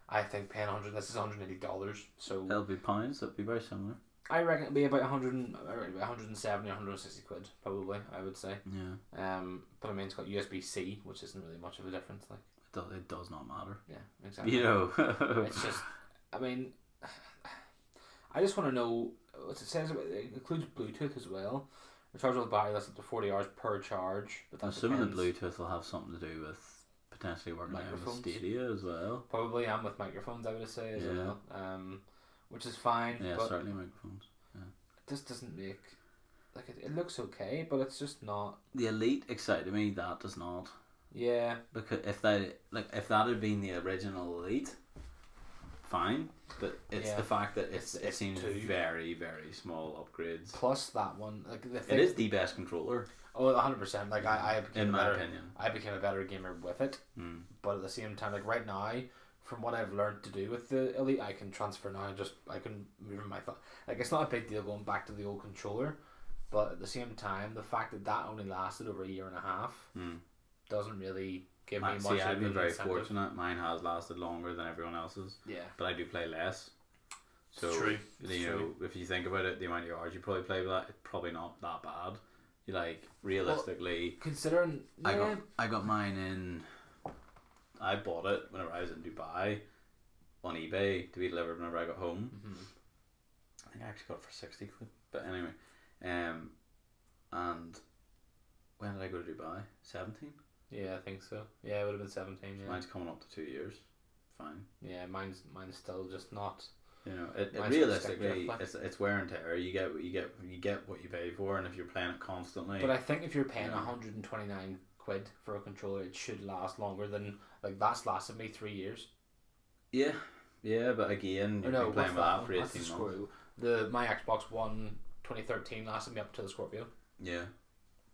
I think paying this is $180. So It'll be pounds. It'll be very similar. I reckon it'll be about 170, 160 quid, probably. I would say. Yeah. But I mean, it's got USB-C, which isn't really much of a difference. Like, It does not matter. yeah, exactly. You know. It's just, I mean, I just want to know what it says. It includes Bluetooth as well. Rechargeable battery lasts up to 40 hours per charge. But I'm that assuming the depends. Bluetooth will have something to do with potentially working out with Microphones. Stadia as well. Probably and with microphones, I would say as Yeah. well. Which is fine. Yeah, but certainly microphones. it just doesn't make like it looks okay, but it's just not. The Elite excited me. That does not. Yeah. Because if that had been the original Elite, fine. But it's Yeah. the fact that it It's seems two. very, very small upgrades. Plus that one, like the It thing. is the best controller, Oh, 100%. Like I became in a my better. opinion. I became a better gamer with it. Mm. But at the same time, like right now, from what I've learned to do with the Elite, I can transfer now. I can move my thought. Like it's not a big deal going back to the old controller, but at the same time, the fact that only lasted over a year and a half Mm. doesn't really give me much. See, I've of been an very incentive. fortunate. Mine has lasted longer than everyone else's, Yeah, but I do play less. So it's true. It's you know, true. if you think about it, the amount of hours you probably play with that, it's probably not that bad. You like realistically. Considering, I got mine in. I bought it whenever I was in Dubai on eBay to be delivered whenever I got home. Mm-hmm. I think I actually got it for 60 quid. But anyway, and when did I go to Dubai? 17? Yeah, I think so. Yeah, it would have been 17. Yeah. Mine's coming up to 2 years. Fine. Yeah, mine's still just not. You know, it Mine's realistically, it's wear and tear. You get what you pay for, and if you're playing it constantly. But I think if you're paying 129 quid for a controller, it should last longer than like that's lasted me 3 years. Yeah, but again, you've been playing with that for 18 months. My Xbox One 2013 lasted me up to the Scorpio. Yeah,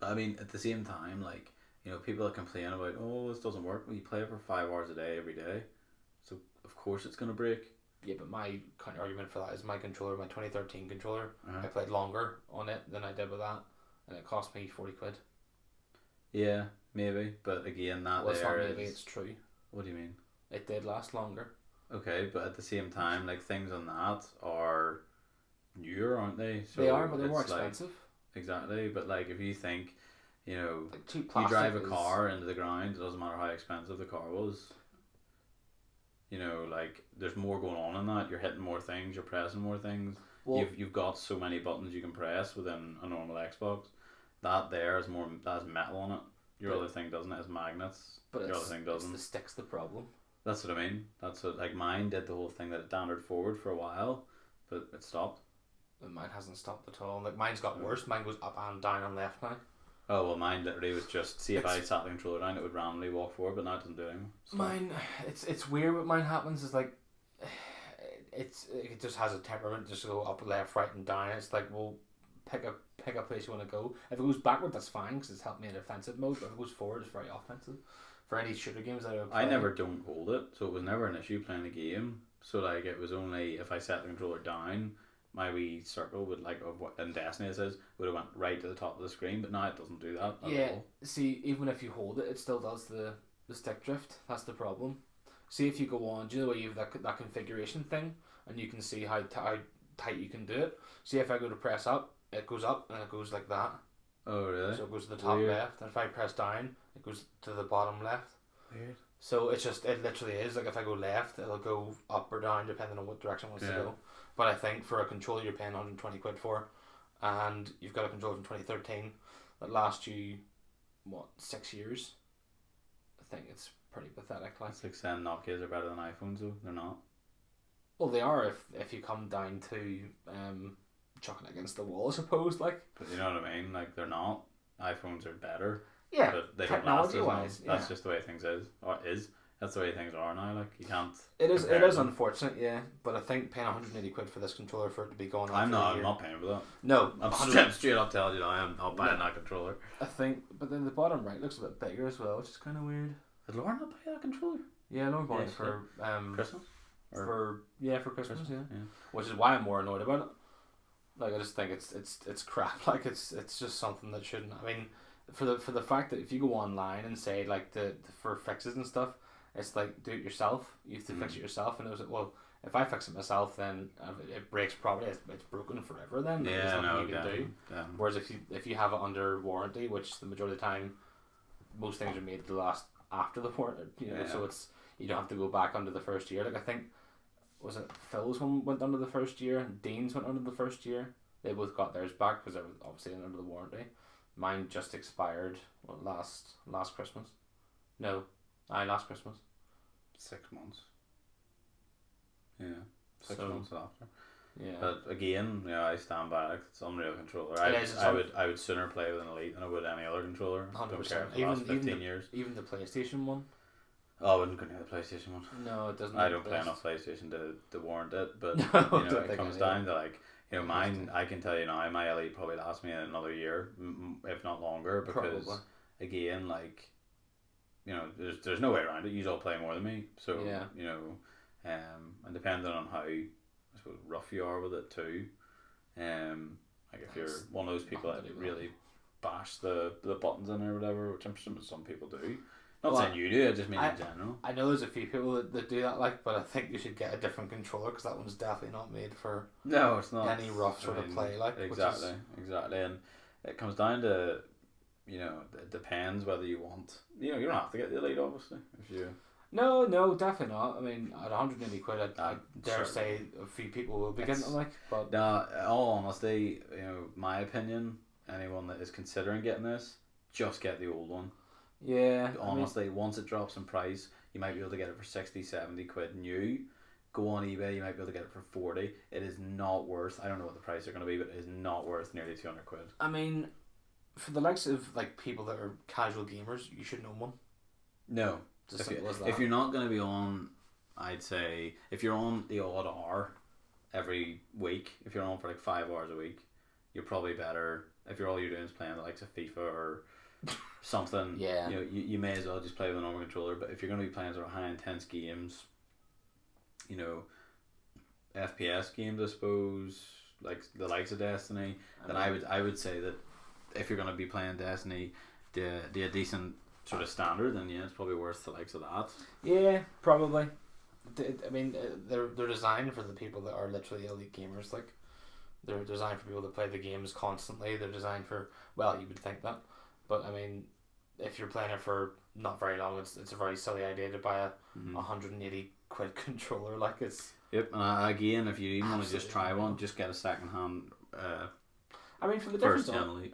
but I mean, at the same time, like, you know, people that complain about, oh, this doesn't work. Well, you play it for 5 hours a day every day, so of course it's gonna break. Yeah, but my counter argument for that is my controller, my 2013 controller, Uh-huh. I played longer on it than I did with that, and it cost me 40 quid. Yeah, maybe, but again, that Well, it's not there maybe, is. it's true. What do you mean? It did last longer. Okay, but at the same time, like, things on that are newer, aren't they? So They are, but they're more it's like- expensive. exactly, but like, if you think, you know, Like cheap you plastic drive a is- car into the ground, it doesn't matter how expensive the car was. You know, like, there's more going on in that. You're hitting more things, you're pressing more things. Well, You've got so many buttons you can press within a normal Xbox. That there is more, that has metal on it. Your But- other thing doesn't, it has magnets. but Your it's, other thing it's doesn't. the stick's the problem. That's what I mean. That's what, like, mine did the whole thing that it downward forward for a while, but it stopped. And mine hasn't stopped at all. Like mine's got worse. Mine goes up and down and left now. Oh, well, mine literally was just, see if I It's- sat the controller down, it would randomly walk forward, but now it doesn't do anything. So. Mine, it's weird. What mine happens is like, it just has a temperament. Just go up, left, right, and down. It's like, well, pick a place you want to go. If it goes backward, that's fine because it's helped me in offensive mode. But if it goes forward, it's very offensive. For any shooter games that I never don't hold it, so it was never an issue playing the game. So like, it was only if I set the controller down, my wee circle would, like, of what in Destiny it says, would have went right to the top of the screen, but now it doesn't do that at Yeah. all. See, even if you hold it, it still does the stick drift. That's the problem. See if you go on. Do you know where you have that configuration thing, and you can see how tight you can do it. See if I go to press up, it goes up and it goes like that. Oh really? So it goes to the top Weird. left, and if I press down, it goes to the bottom left. Weird. So it literally is like if I go left, it'll go up or down depending on what direction it wants to Yeah. go. But I think for a controller you're paying 120 quid for, and you've got a controller from 2013 that lasts you, what, 6 years? I think it's pretty pathetic. Like, It's like saying Nokias are better than iPhones, though. They're not. well, they are if you come down to chucking it against the wall, I suppose. Like, But you know what I mean? Like, they're not. iPhones are better, yeah, but they don't last as long. technology-wise, That's yeah. just the way things is. Or is. That's the way things are now. Like, you can't. It is compare them. unfortunate, yeah. But I think paying 180 quid for this controller for it to be going on. I'm for a not. year- I'm not paying for that. No, I'm 100 straight up telling you, now, I'm not buying No. that controller. I think, but then the bottom right looks a bit bigger as well, which is kind of weird. Did Lauren not buy that controller? Yeah, no bought Yeah, it for Christmas? Or for Christmas, yeah. Yeah. Which is why I'm more annoyed about it. Like I just think it's crap. Like it's just something that shouldn't. I mean, for the fact that if you go online and say like the for fixes and stuff, it's like do it yourself. You have to fix it yourself, and it was like, well, if I fix it myself, then it breaks properly. It's broken forever. Then there's Yeah, nothing no, you can do. yeah. Whereas if you have it under warranty, which the majority of the time, most things are made to last after the warranty. You know, Yeah. so it's you don't have to go back under the first year. Like I think, was it Phil's one went under the first year and Dean's went under the first year. They both got theirs back because they were obviously under the warranty. Mine just expired last Christmas. No, last Christmas. 6 months. Yeah, 6 So- months after. Yeah. But again, I stand by it. It's unreal controller. It is, it's I would sooner play with an Elite than I would any other controller. 100%. Don't care for the last 15 years. Even the PlayStation one. Oh, I wouldn't go near the PlayStation one. No, it doesn't. I look don't play best. enough PlayStation to warrant it, but No, you don't know, it think comes I down to like, mine. Interesting. I can tell you now, my Elite probably lasts me another year, if not longer, because Probably. again, like, there's no way around it. You all play more than me, so Yeah. and depending on how, I suppose, rough you are with it too, like if you're That's one of those people nothing that to do with really bash the buttons in or whatever, which I'm sure some people do. Not Well, saying you do, I just mean in general. I know there's a few people that do that, like, but I think you should get a different controller because that one's definitely not made for No, it's not any rough sort of play, like. Exactly, Which exactly, and it comes down to, it depends whether you want. You don't have to get the Elite, obviously. If you, No, definitely not. I mean, at 180 quid, I dare Sure. say a few people will be getting it, but Now, in all honesty, my opinion, anyone that is considering getting this, just get the old one. yeah, Honestly, once it drops in price, you might be able to get it for 60, 70 quid new. Go on eBay, you might be able to get it for 40. It is not worth, I don't know what the price are going to be, but it is not worth nearly 200 quid. I mean, for the likes of people that are casual gamers, you should know one. No. It's as simple as that. If you're not going to be on, I'd say, if you're on the odd hour every week, if you're on for 5 hours a week, you're probably better. If all you're doing is playing the likes of FIFA or something, yeah, you may as well just play with a normal controller. But if you're going to be playing sort of high intense games, FPS games, I suppose, like the likes of Destiny, then I would say that if you're going to be playing Destiny, the decent sort of standard, then yeah, it's probably worth the likes of that. Yeah, probably. I mean, they're designed for the people that are literally elite gamers. They're designed for people that play the games constantly. They're designed for, well, you would think that, but I mean, if you're playing it for not very long, it's a very silly idea to buy a 180 quid controller. It's yep. And again, if you even want to just try one, just get a second hand. I mean, for the difference,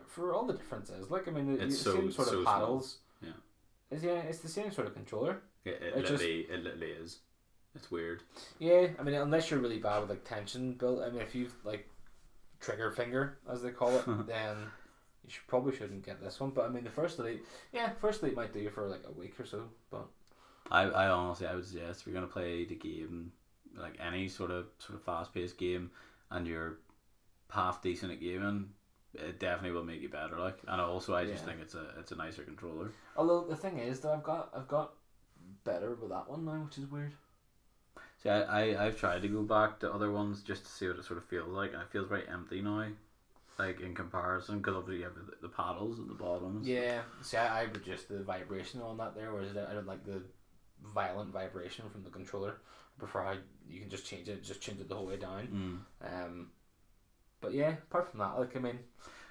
for all the differences, I mean, it's the same sort of paddles. Yeah. It's the same sort of controller. It literally is. It's weird. Yeah, I mean, unless you're really bad with tension build. I mean, if you've trigger finger, as they call it, then you probably shouldn't get this one. But I mean, the first elite might do you for a week or so. But I honestly, I would suggest if you're gonna play the game, any sort of fast paced game, and you're half decent at gaming, it definitely will make you better. And also I just think it's a nicer controller. Although the thing is that I've got better with that one now, which is weird. See, I've tried to go back to other ones just to see what it sort of feels like, and it feels very empty now, in comparison, because obviously you have the paddles at the bottom. Yeah, see, I reduced the vibration on that there, whereas I don't like the violent vibration from the controller. I prefer how you can just change it the whole way down. But yeah, apart from that, I mean,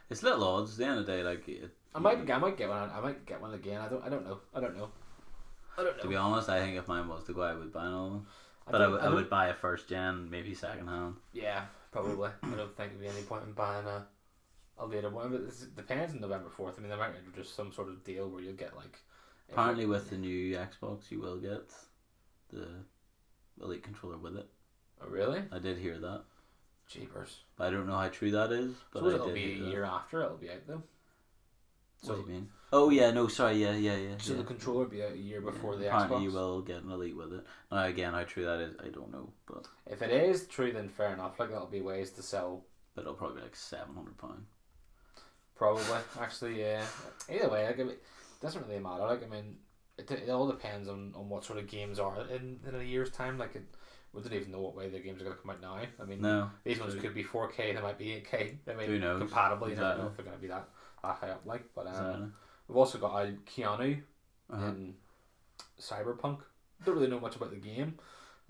it's little odds. At the end of the day, I might get one. I might get one again. I don't know. To be honest, I think if mine was to go, I would buy another one. But I would buy a first gen, maybe second hand. Yeah, probably. I don't think there'd be any point in buying a later one. But it depends on November 4th. I mean, they might introduce some sort of deal where you'll get apparently, with the new Xbox, you will get the Elite controller with it. Oh, really? I did hear that. Jeepers. I don't know how true that is. But so it'll be a year after it'll be out, though. So, what do you mean? Oh yeah, no, sorry, yeah. So the controller will be out a year before the apparently Xbox. You will get an Elite with it. Now again, how true that is, I don't know. But if it is true, then fair enough. That'll be ways to sell. But it'll probably be £700. Probably, actually, yeah. Either way, it doesn't really matter. I mean, it all depends on what sort of games are in a year's time. We don't even know what way the games are going to come out now. I mean, these ones could be 4K, they might be 8K. I mean, who knows? Compatible, you don't know if they're going to be that high up. But we've also got Keanu in Cyberpunk. Don't really know much about the game.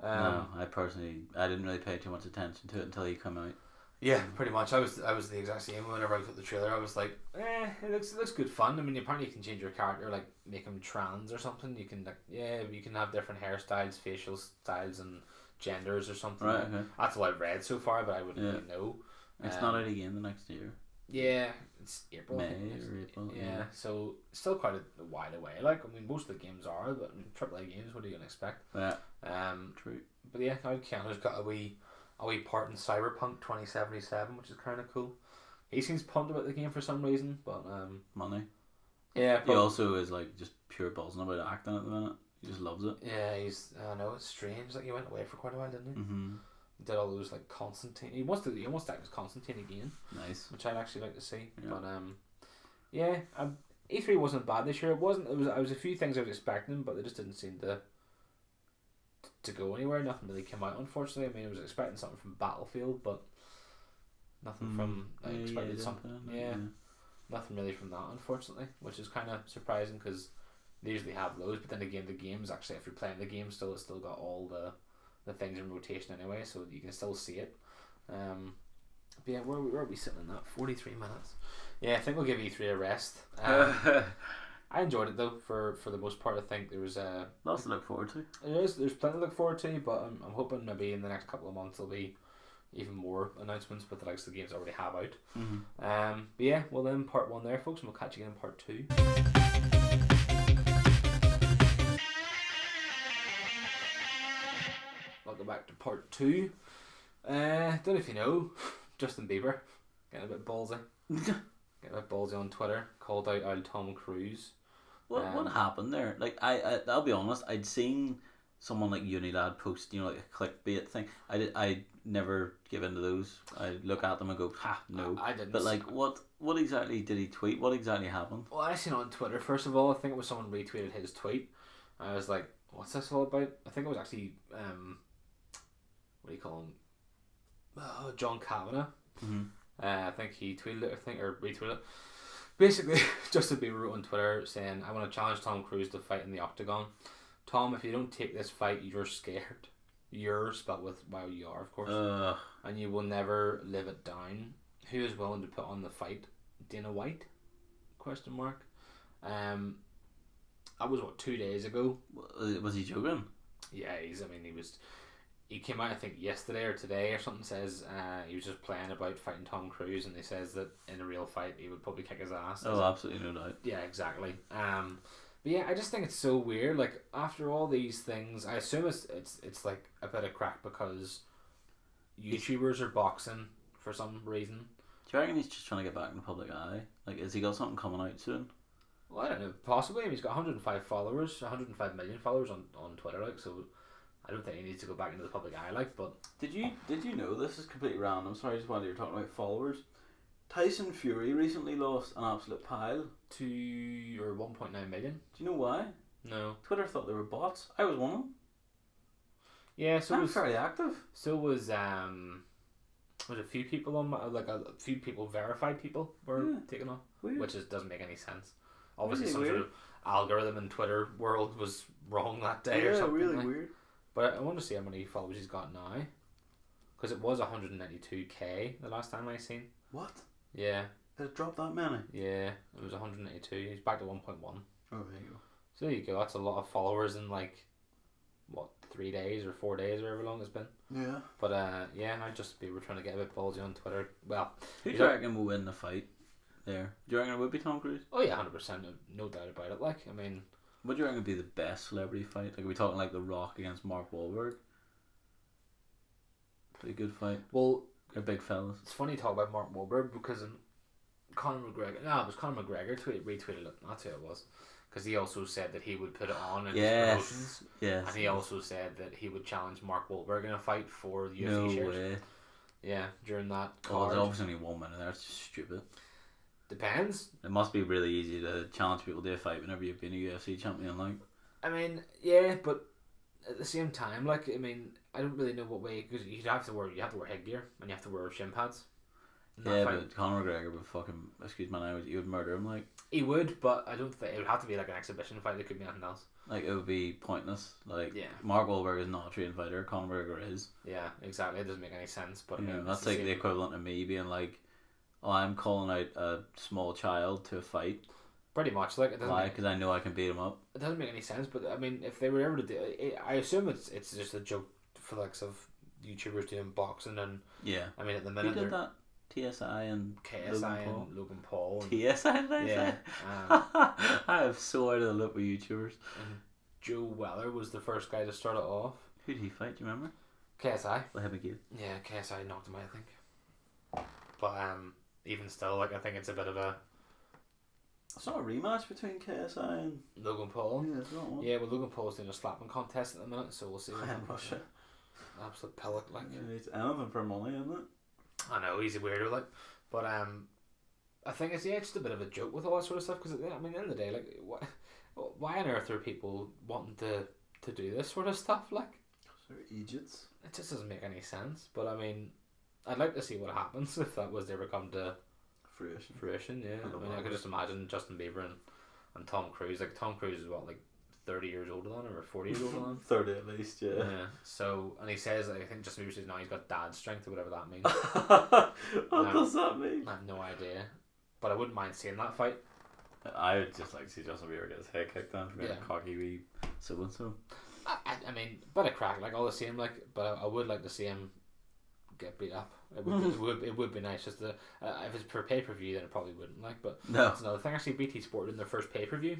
No, I didn't really pay too much attention to it until he came out. Yeah, pretty much. I was the exact same. Whenever I looked at the trailer, I was like, it looks good fun. I mean, apparently you can change your character, make him trans or something. You can you can have different hairstyles, facial styles, and genders or something. Right. Okay. That's what I've read so far, but I wouldn't really know. It's not out again the next year. Yeah, it's April. May or April. Yeah, so it's still quite a while away. I mean, most of the games are, but AAA games, what are you gonna expect? Yeah. True. But yeah, Keanu's got a wee part in Cyberpunk 2077, which is kind of cool. He seems pumped about the game for some reason, but money. Yeah. He also is just pure buzzing about acting at the minute. He just loves it. Yeah, I know it's strange. He went away for quite a while, didn't he? Mm-hmm. He did all those Constantine. He wants to act as Constantine again. Nice. Which I'd actually like to see. Yeah. But yeah, E3 wasn't bad this year. It wasn't. I was a few things I was expecting, but they just didn't seem to go anywhere. Nothing really came out, unfortunately. I mean, I was expecting something from Battlefield, but nothing from. I expected something. Yeah, nothing really from that, unfortunately, which is kind of surprising because they usually have those. But then again, the games actually, if you're playing the game, it's still got all the things in rotation anyway, so you can still see it. But yeah, where are we sitting in that? 43 minutes. Yeah, I think we'll give E3 a rest. I enjoyed it though. For the most part, I think there was Lots to look forward to. there's plenty to look forward to, but I'm hoping maybe in the next couple of months there'll be even more announcements with the likes of the games I already have out. But yeah, well then part 1 there, folks, and we'll catch you again in part 2. Welcome back to part 2. Don't know if you know, Justin Bieber getting a bit ballsy. Getting a bit ballsy on Twitter, called out old Tom Cruise. What happened there? Like I'll be honest, I'd seen someone like Unilad post, like a clickbait thing. I never give into those. I look at them and go, ha, no. I didn't. But like, what exactly did he tweet? What exactly happened? Well, I seen it on Twitter first of all. I think it was someone retweeted his tweet. I was like, what's this all about? I think it was actually what do you call him? Oh, John Kavanagh. I think he tweeted it, or retweeted it. Basically, Justin Bieber wrote on Twitter saying, I want to challenge Tom Cruise to fight in the octagon. Tom, if you don't take this fight, you're scared. You're spelled with Y-O-U-R, of course. And you will never live it down. Who is willing to put on the fight? Dana White? Question mark. That was, 2 days ago? Was he joking? Yeah, he came out, I think, yesterday or today or something, says he was just playing about fighting Tom Cruise, and he says that in a real fight he would probably kick his ass. Oh, absolutely no doubt. Yeah, exactly. But yeah, I just think it's so weird. Like, after all these things, I assume it's like a bit of crack because YouTubers are boxing for some reason. Do you reckon he's just trying to get back in the public eye? Like, has he got something coming out soon? Well, I don't know. Possibly. I mean, he's got 105 million followers on Twitter, like, so I don't think he needs to go back into the public eye, like, but... Did you know, this is completely random, sorry, just while you're talking about followers, Tyson Fury recently lost an absolute pile. 1.9 million. Do you know why? No. Twitter thought they were bots. I was one of them. Yeah, so I'm fairly active. So was a few people on a few people, verified people were taken off, Weird. which doesn't make any sense. Obviously, really some weird. sort of algorithm in Twitter world was wrong that day or Yeah, something. really like. weird. But I want to see how many followers he's got now, because it was 192k the last time I seen. What? Yeah. Did it drop that many? Yeah, it was 182. He's back to 1.1. Oh, there you go. So there you go. That's a lot of followers in 3 days or 4 days or however long it's been. Yeah. But yeah, I just be trying to get a bit ballsy on Twitter. Well, who do you reckon will win the fight there? Do you reckon it would be Tom Cruise? Oh yeah, 100%, no doubt about it. Like, I mean, what do you reckon would be the best celebrity fight? Like, are we talking like The Rock against Mark Wahlberg? Pretty good fight. Well, they're big fellas. It's funny to talk about Mark Wahlberg because Conor McGregor. No, it was Conor McGregor retweeted it. That's who it was. Because he also said that he would put it on in his promotions. Yes. And he also said that he would challenge Mark Wahlberg in a fight for the UFC no shares. way. Yeah, during that card. Oh, there's obviously only 1 minute there. It's just stupid. Depends. It must be really easy to challenge people to a fight whenever you've been a UFC champion, like. I mean, yeah, but at the same time, like, I mean, I don't really know what way, because you have to wear headgear and you have to wear shin pads. Yeah, but Conor McGregor would fucking, excuse my language, he would murder him, like. He would, but I don't think it would have to be like an exhibition fight. It could be anything else. Like, it would be pointless. Like, yeah. Mark Wahlberg is not a trained fighter. Conor McGregor is. Yeah, exactly. It doesn't make any sense. But yeah, that's like the equivalent of me being like, "Oh, I'm calling out a small child to a fight." Pretty much, like, it doesn't. Why? Because I know I can beat him up. It doesn't make any sense. But I mean, if they were ever to do it, I assume it's just a joke for likes of YouTubers doing boxing and yeah. I mean, at the minute who did that? TSI and KSI and Logan Paul. And TSI, yeah. I am so out of the loop with YouTubers. And Joe Weller was the first guy to start it off. Who did he fight? Do you remember? KSI. Let him again. Yeah, KSI knocked him out, I think. But even still, like, I think it's a bit of a. It's not a rematch between KSI and Logan Paul. Yeah, it's not one. Yeah, well, Logan Paul's doing a slapping contest at the minute, so we'll see. In Russia. Absolute pellet, like. Yeah, it's anything for money, isn't it? I know, he's a weirdo, like, but I think it's just a bit of a joke with all that sort of stuff, because I mean, at the end of the day, like, why on earth are people wanting to do this sort of stuff, like? They're idiots. It just doesn't make any sense, but I mean, I'd like to see what happens if that was to ever come to fruition, yeah. I mean, I could just imagine Justin Bieber and Tom Cruise, like, Tom Cruise is what, like, 30 years older than him or 40 years older than him? 30 at least, yeah. So, and he says, I think Justin Bieber says now he's got dad strength or whatever that means. What does that mean? I have no idea. But I wouldn't mind seeing that fight. I would just like to see Justin Bieber get his head kicked down for being Yeah. a cocky wee so-and-so. I mean, bit of crack, like all the same, like, but I would like to see him get beat up. It would be nice just to, if it's per pay-per-view then it probably wouldn't, like, but No. that's another thing. Actually, BT Sport in their first pay-per-view,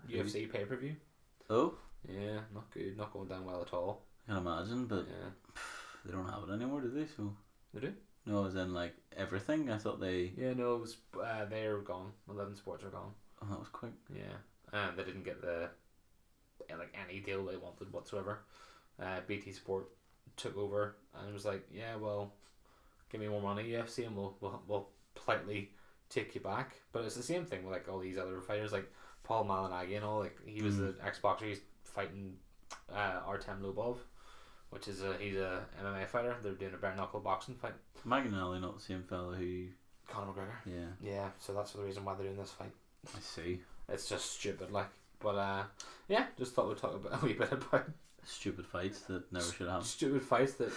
UFC pay-per-view. Oh? Yeah, not good, not going down well at all. I can imagine, but Yeah. they don't have it anymore, do they? So They do? no, as in like everything. I thought they. Yeah, no, it was, they're gone. 11 Sports are gone. Oh, that was quick. Yeah, and they didn't get the like any deal they wanted whatsoever. BT Sport took over and was like, yeah, well, give me more money, UFC, and we'll politely take you back. But it's the same thing with like all these other fighters, like Paul Malignaggi and all. Like he was the ex-boxer. He's fighting Artem Lobov, which is he's a MMA fighter. They're doing a bare knuckle boxing fight. Maganelli, not the same fellow who. Conor McGregor. Yeah. Yeah, so that's the reason why they're doing this fight. I see. It's just stupid, like. But yeah, just thought we'd talk about a wee bit about Stupid fights that never should happen. stupid fights that.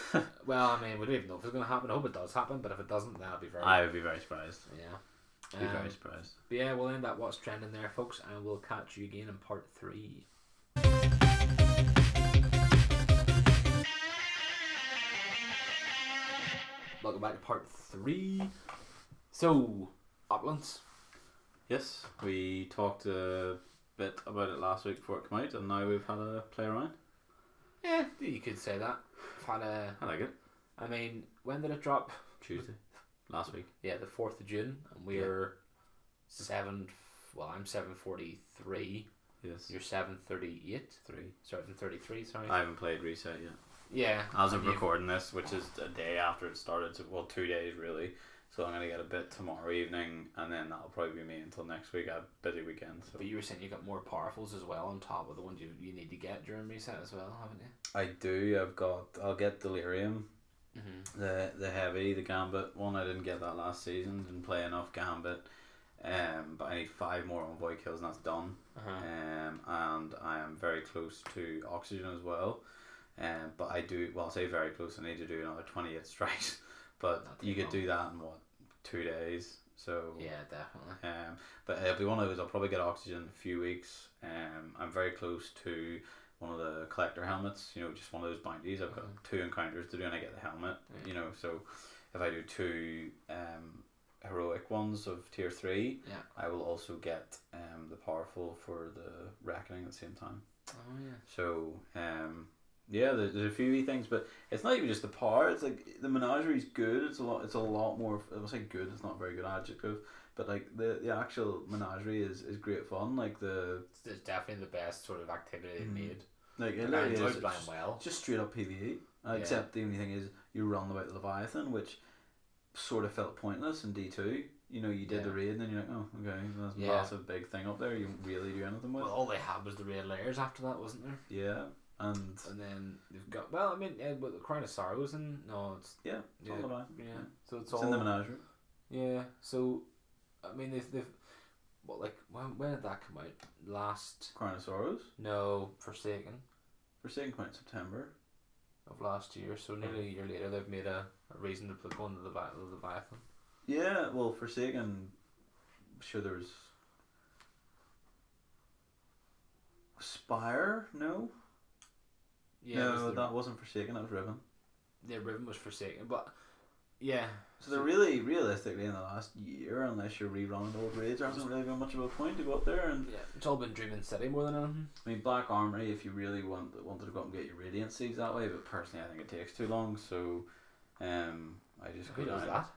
Well, I mean, we don't even know if it's going to happen. I hope it does happen, but if it doesn't, then I'll be very. I would be very surprised. Yeah. Be very surprised. But yeah, we'll end that what's trending there, folks, and we'll catch you again in part 3. Welcome back to part 3. So, Opulence. Yes, we talked a bit about it last week before it came out, and now we've had a play around. Yeah, you could say that. I've had a. I like it. I mean, when did it drop? Tuesday. Last week. Yeah, the 4th of June, and we're 7. Well, I'm 7:43. Yes. You're 7:38. 7:33. Sorry. I haven't played Reset yet. Yeah. As of and you've- recording this, which is a day after it started, so, well, 2 days really. So I'm gonna get a bit tomorrow evening, and then that'll probably be me until next week. I have a busy weekend. So. But you were saying you got more powerfuls as well on top of the ones you need to get during reset as well, haven't you? I do. I'll get Delirium, Mm-hmm. the heavy, the Gambit one. I didn't get that last season. Didn't play enough Gambit. But I need 5 more Envoy kills, and that's done. And I am very close to Oxygen as well. But I do. Well, I'll say very close. I need to do another 28 strikes. But That'll you take could do that in what, 2 days. So Yeah, definitely. but it'll be one of those. I'll probably get Oxygen in a few weeks. I'm very close to one of the collector helmets. You know, just one of those bounties. I've got 2 encounters to do, and I get the helmet. Yeah. You know, so if I do 2 heroic ones of tier 3, Yeah. I will also get the powerful for the reckoning at the same time. Oh yeah. So yeah, there's a few wee things, but it's not even just the power. It's like the menagerie is good. It's a lot more. I will say good. It's not a very good adjective, but like the actual menagerie is great fun. Like It's definitely the best sort of activity they've made. like it And I literally enjoyed is playing well. just straight up PvE. Yeah. Except the only thing is you run about the Leviathan, which sort of felt pointless in D2. You know, you did the Yeah. raid, and then you're like, oh, okay, that's a Yeah. massive big thing up there. You don't really do anything with. Well, all they had was the raid layers after that, wasn't there? Yeah, and And then they've got. Well, I mean, but the Crown of Sorrows and no, it's yeah, it's all about. yeah. So it's It's all in the menagerie. Yeah. So, I mean, they've well, like when did that come out? Last Crown of Sorrows. no Forsaken Forsaken came out in September. of last year. So nearly a year later, they've made a reason to put going to the Leviathan. Yeah, well, Forsaken, I'm sure there was Spire. No, Yeah. it was no, the, that wasn't Forsaken. That was Riven. the Riven was Forsaken, but yeah. So they're really, realistically, in the last year, unless you're rerunning old raids, there hasn't really been much of a point to go up there. And Yeah, it's all been Dreaming City more than anything. I mean, Black Armory, if you really wanted to go up and get your Radiant Seeds that way, but personally, I think it takes too long. So, I just Who go does down. that?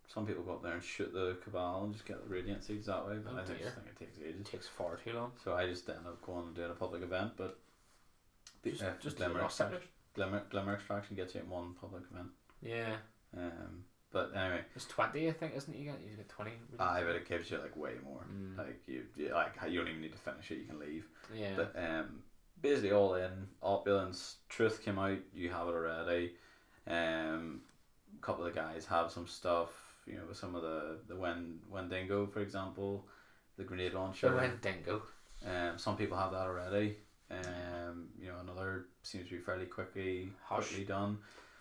Some people go up there and shoot the Cabal and just get the Radiant Seeds that way, but Oh I just dear. think it takes ages. It takes far too long. So I just end up going and doing a public event, but Just Glimmer do Extraction. sectors. Glimmer Extraction gets you in one public event. Yeah, But anyway, it's 20, I think, isn't it? You get 20. but it gives you like way more. Mm. Like you don't even need to finish it. You can leave. Yeah. But basically all in Opulence. Truth came out. You have it already. A couple of the guys have some stuff. You know, with some of the Wendigo, for example, the grenade launcher. They went dingo. Some people have that already. You know, another seems to be fairly quickly Hush. done.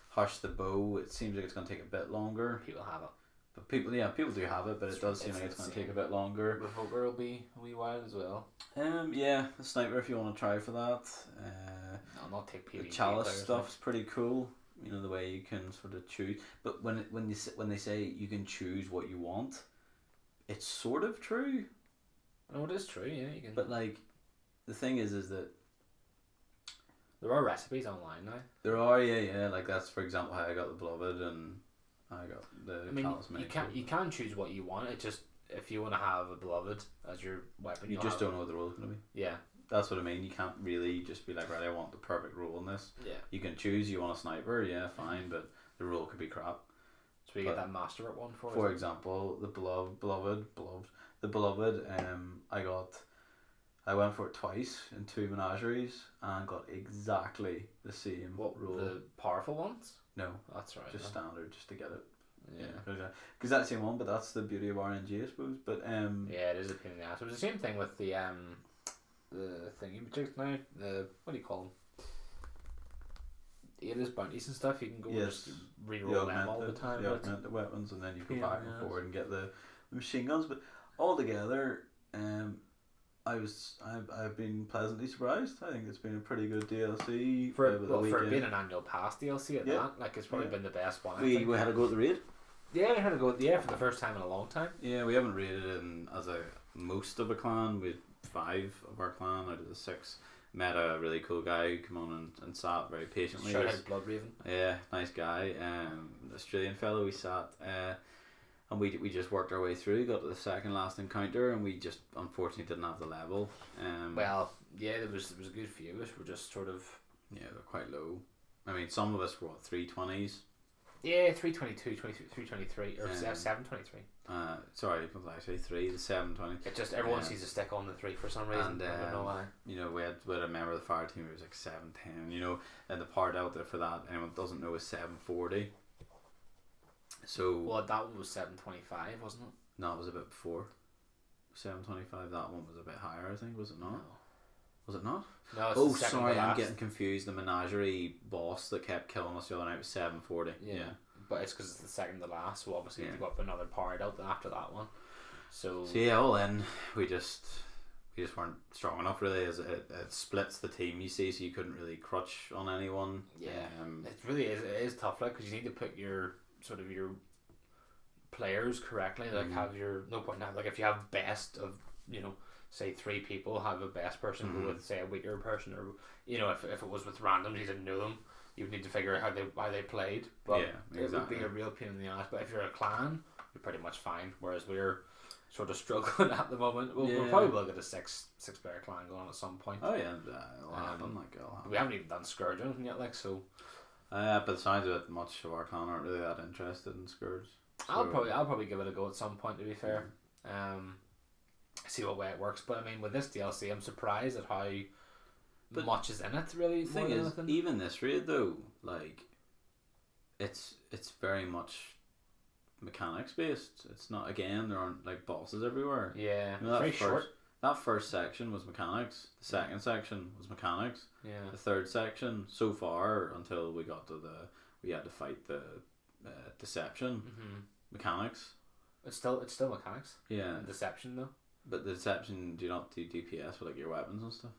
Hush the bow. It seems like it's going to take a bit longer. People have it. But people do have it, but it does seem like it's going to take a bit longer. The Hooker will be a wee while as well. Yeah, the sniper if you want to try for that. I'll not take PvP. The chalice stuff's pretty cool. You know, the way you can sort of choose. But when they say you can choose what you want, it's sort of true. No, it is true. Yeah, you can. But like, the thing is that there are recipes online now. there are like that's for example how I got the Beloved and I got the. I mean, Chalice you can choose what you want. It just if you want to have a Beloved as your weapon, you just don't know what the role's going to be. Yeah. That's what I mean. You can't really just be like, right, I want the perfect role in this. Yeah. You can choose. You want a sniper, yeah, fine, but the role could be crap. So you get that masterwork one for. For example, the beloved. I went for it twice in 2 menageries and got exactly the same role. The powerful ones? No, that's right. Just standard, just to get it. Yeah, because that's the same one, but that's the beauty of RNG, I suppose. But yeah, it is a pain in the ass. It was the same thing with the thingy just now. The what do you call them? There's bounties and stuff. You can go just re-roll them all the time. The augmented weapons, and then you go back and forward and get the machine guns. But altogether, I've been pleasantly surprised. I think it's been a pretty good DLC for being an annual pass DLC at that. Like it's probably been the best one. We had to go at the raid. Yeah, we had to go for the first time in a long time. Yeah, we haven't raided in most of a clan. We had 5 of our clan out of the 6. Met a really cool guy who came on and sat very patiently. Shout out Blood Raven. Yeah, nice guy. Australian fellow. We sat and we just worked our way through. Got to the second last encounter, and we just unfortunately didn't have the level. Well, yeah, there was a good few of us. We're just sort of they're quite low. I mean, some of us were 320s. Yeah, 322, 323, or 723. Sorry, what did I say? 3, the 720. It just everyone sees a stick on the 3 for some reason. And, I don't know why. You know, we had a member of the fire team who was like 710. You know, and the part out there for that, anyone doesn't know, is 740. So. Well, that one was 725, wasn't it? No, it was a bit before. 725. That one was a bit higher, I think. Was it not? No. Was it not? No, it's oh, sorry, I'm getting confused. The menagerie boss that kept killing us the other night was 740. Yeah. But it's because it's the second to last, so obviously you got up another part out after that one. So yeah, all in, we just weren't strong enough really. As it splits the team, you see, so you couldn't really crutch on anyone. Yeah, it really is. It is tough, like, because you need to put your players correctly. Like have your no point now. Like if you have best of say 3 people, have a best person go with say a weaker person, or if it was with randoms you didn't know them, you would need to figure out how they played. But it would be a real pain in the ass. But if you're a clan, you're pretty much fine. Whereas we're sort of struggling at the moment. We'll probably will get a six player clan going on at some point. Oh yeah, it'll happen. It'll happen. We haven't even done Scourge or anything yet, like so. But the signs of it, much of our clan aren't really that interested in Scourge. So. I'll probably give it a go at some point, to be fair. See what way it works. But I mean, with this DLC, I'm surprised at how much is in it. Really, the thing is, even this raid though, like, it's very much mechanics based. It's not, again, there aren't like bosses everywhere. Yeah, very short. That first section was mechanics. The second section was mechanics. Yeah. The third section, so far, until we got to we had to fight the deception. Mechanics. It's still mechanics. Yeah. Deception though. But the deception do not do DPS with like your weapons and stuff.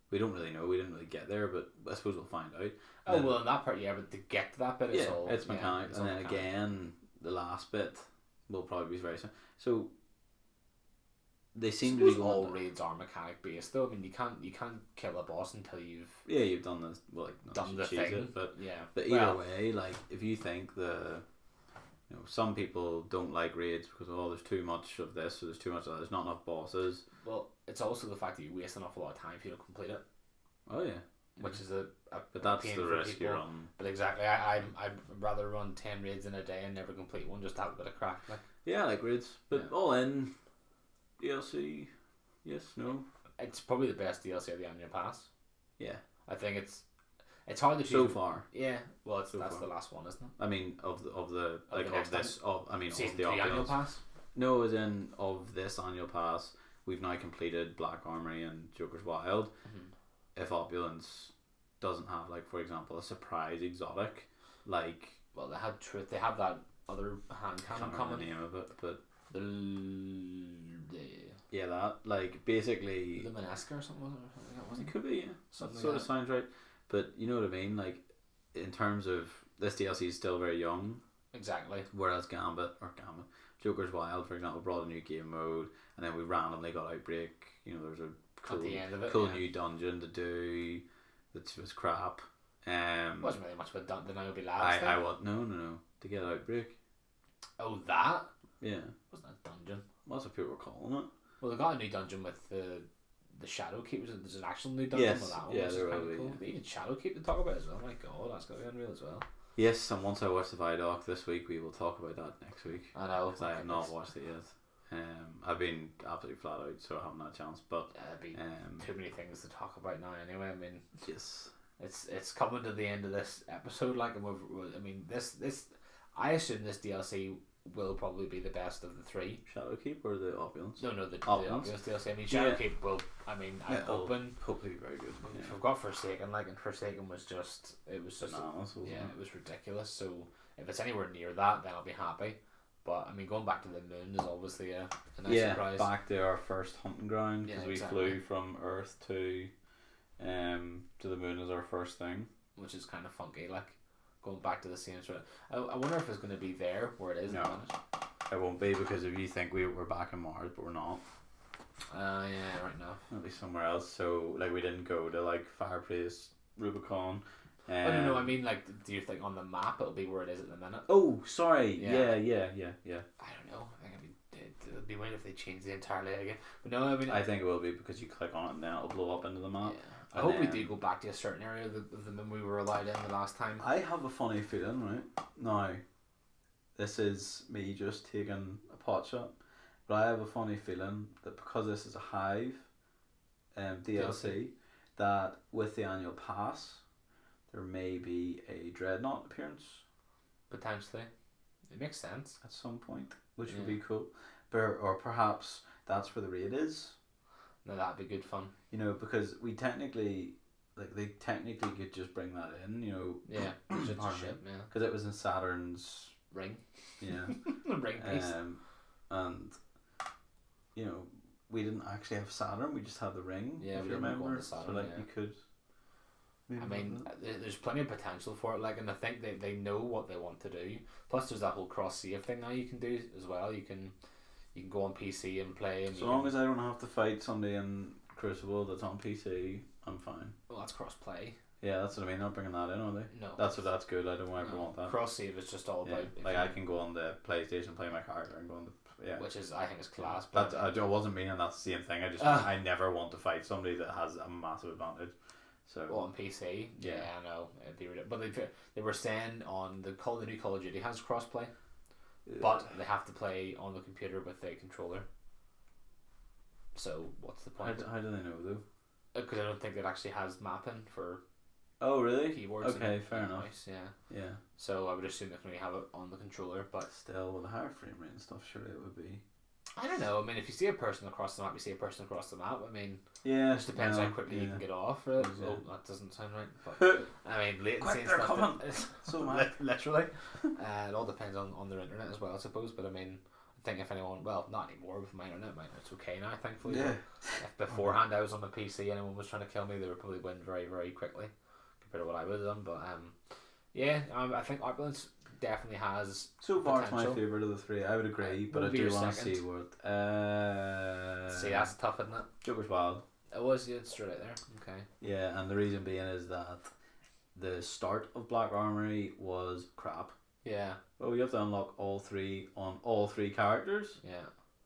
We don't really know. We didn't really get there, but I suppose we'll find out. Oh well, in that part, yeah. But to get to that bit, it's mechanics, and then again, the last bit will probably be very similar. So they seem to be all raids are mechanic based though. I mean, you can't kill a boss until you've done this. Well, like done the thing. But either way, like if you think some people don't like raids because there's too much of this or there's too much of that. There's not enough bosses. Well, it's also the fact that you waste an awful lot of time if you don't complete it. Oh yeah. Which is a but that's pain the for risk people. you're on. But exactly, I'd rather run 10 raids in a day and never complete one just to have a bit of crack. Like. Yeah, I like raids, but all in DLC, yes, no. It's probably the best DLC of the annual pass. Yeah, I think it's hard to choose. So far. Yeah, well, that's the last one, isn't it? I mean, of the Season 3 Opulence. annual pass. No, as in of this annual pass, we've now completed Black Armory and Joker's Wild. If Opulence doesn't have, like, for example, a surprise exotic, like, well, they have truth. They have that other hand I cannon can't remember coming. the name of it, but The yeah, that like basically Luminesca or something, was it? Or something like that, wasn't it it? could be, yeah, Something that sort like of that. sounds right. But you know what I mean, like in terms of this DLC is still very young, Exactly. whereas Gambit, Joker's Wild, for example, brought a new game mode, and then we randomly got Outbreak. You know, there's a At the end of it, cool yeah. new dungeon to do that was crap. Wasn't really much of a done. Then I would be last. I want no to get Outbreak. Oh, that Yeah, wasn't a dungeon. that's what people were calling it. Well, they got a new dungeon with the Shadow Keep. There's an actual new dungeon Yes, with that one, yeah, which is there kind will of be, cool. yeah. But even Shadow Keep to talk about as well. My God, that's gonna be unreal as well. Yes, and once I watch the Vidoc this week, we will talk about that next week. I know. Because I have not watched it yet. I've been absolutely flat out, so I haven't had a chance. But There'd be too many things to talk about now. Anyway, I mean, yes, it's coming to the end of this episode. Like, and I mean, this I assume this DLC will probably be the best of the three. Shadowkeep or the Opulence? No, the Opulence. obvious DLC. I mean, Shadowkeep Yeah. will. I mean, I'm hoping. Hopefully, very good. If I've got Forsaken, like, and Forsaken was just, it was just, Bananas, wasn't yeah, it? it was ridiculous. So if it's anywhere near that, then I'll be happy. But I mean, going back to the moon is obviously a nice surprise. Back to our first hunting ground because Yeah, we exactly. flew from Earth to the moon as our first thing. Which is kind of funky, like going back to the same sort of. I wonder if it's going to be there where it is No. at the minute. It won't be because if you think we're back in Mars, but we're not. Yeah, right now. It'll be somewhere else. So like we didn't go to like Fireplace, Rubicon. Oh no, I mean, like, do you think on the map it'll be where it is at the minute? Oh, sorry. Yeah. Yeah. I don't know. I think it'd be weird if they change the entire layout again. But no, I mean, I think it will be because you click on it and then it'll blow up into the map. yeah. I And hope we then- do go back to a certain area of the moon we were allowed in the last time. I have a funny feeling, right? Now, this is me just taking a pot shot, but I have a funny feeling that because this is a Hive DLC, that with the annual pass, there may be a Dreadnought appearance Potentially, it makes sense. at some point, which would Yeah. be cool. Or perhaps that's where the raid is. No, that'd be good fun. You know, because we technically, like, they technically could just bring that in, you know, Yeah, it's just a Pardon me. ship, yeah. because it was in Saturn's, Ring, yeah. ring piece. And you know, we didn't actually have Saturn, we just had the ring. Yeah, if we you didn't go remember. on to Saturn, so like yeah. you could. maybe I mean, have there's plenty of potential for it. Like, and I think they know what they want to do. Plus, there's that whole cross save thing now you can do as well. You can go on PC and play. And that. So long as I don't have to fight somebody in Crucible that's on PC, I'm fine. well, that's cross play. Yeah, that's what I mean. They're not bringing that in, are they? No, That's good. I don't ever want that. Cross save is just all Yeah, about like I can go on the PlayStation, play my character, and go on the which is I think is class. That's But I wasn't meaning that's the same thing. I just Ah. I never want to fight somebody that has a massive advantage. So on PC, yeah, I know it'd be ridiculous. But they were saying on the new Call of Duty has crossplay, but they have to play on the computer with a controller. So what's the point? how do they know though? Because I don't think it actually has mapping for Oh really? keyboards. Okay, and fair enough. mouse, yeah. Yeah. So I would assume they can only have it on the controller, but Still, with a higher frame rate and stuff, surely it would be. I don't know. I mean, if you see a person across the map, you see a person across the map. I mean, Yeah. it just depends how quickly you can get off. Really. Yeah. Oh, that doesn't sound right. But I mean, latency Quick, and they're stuff. coming. So mad. Literally, it all depends on their internet as well, I suppose. But I mean, I think if anyone, well, not anymore with my internet. My internet's okay now, thankfully. Yeah. But if beforehand I was on my PC, anyone was trying to kill me, they would probably win very, very quickly compared to what I would have done. But yeah, I think Opulence definitely has. So far, it's my potential. favourite of the three. I would agree, but What I would be do your want to second? see what. See, that's tough, isn't it? Joker's Wild. It was, yeah, straight out there. Okay. Yeah, and the reason being is that the start of Black Armory was crap. Yeah. Oh, you have to unlock all three on all three characters? Yeah.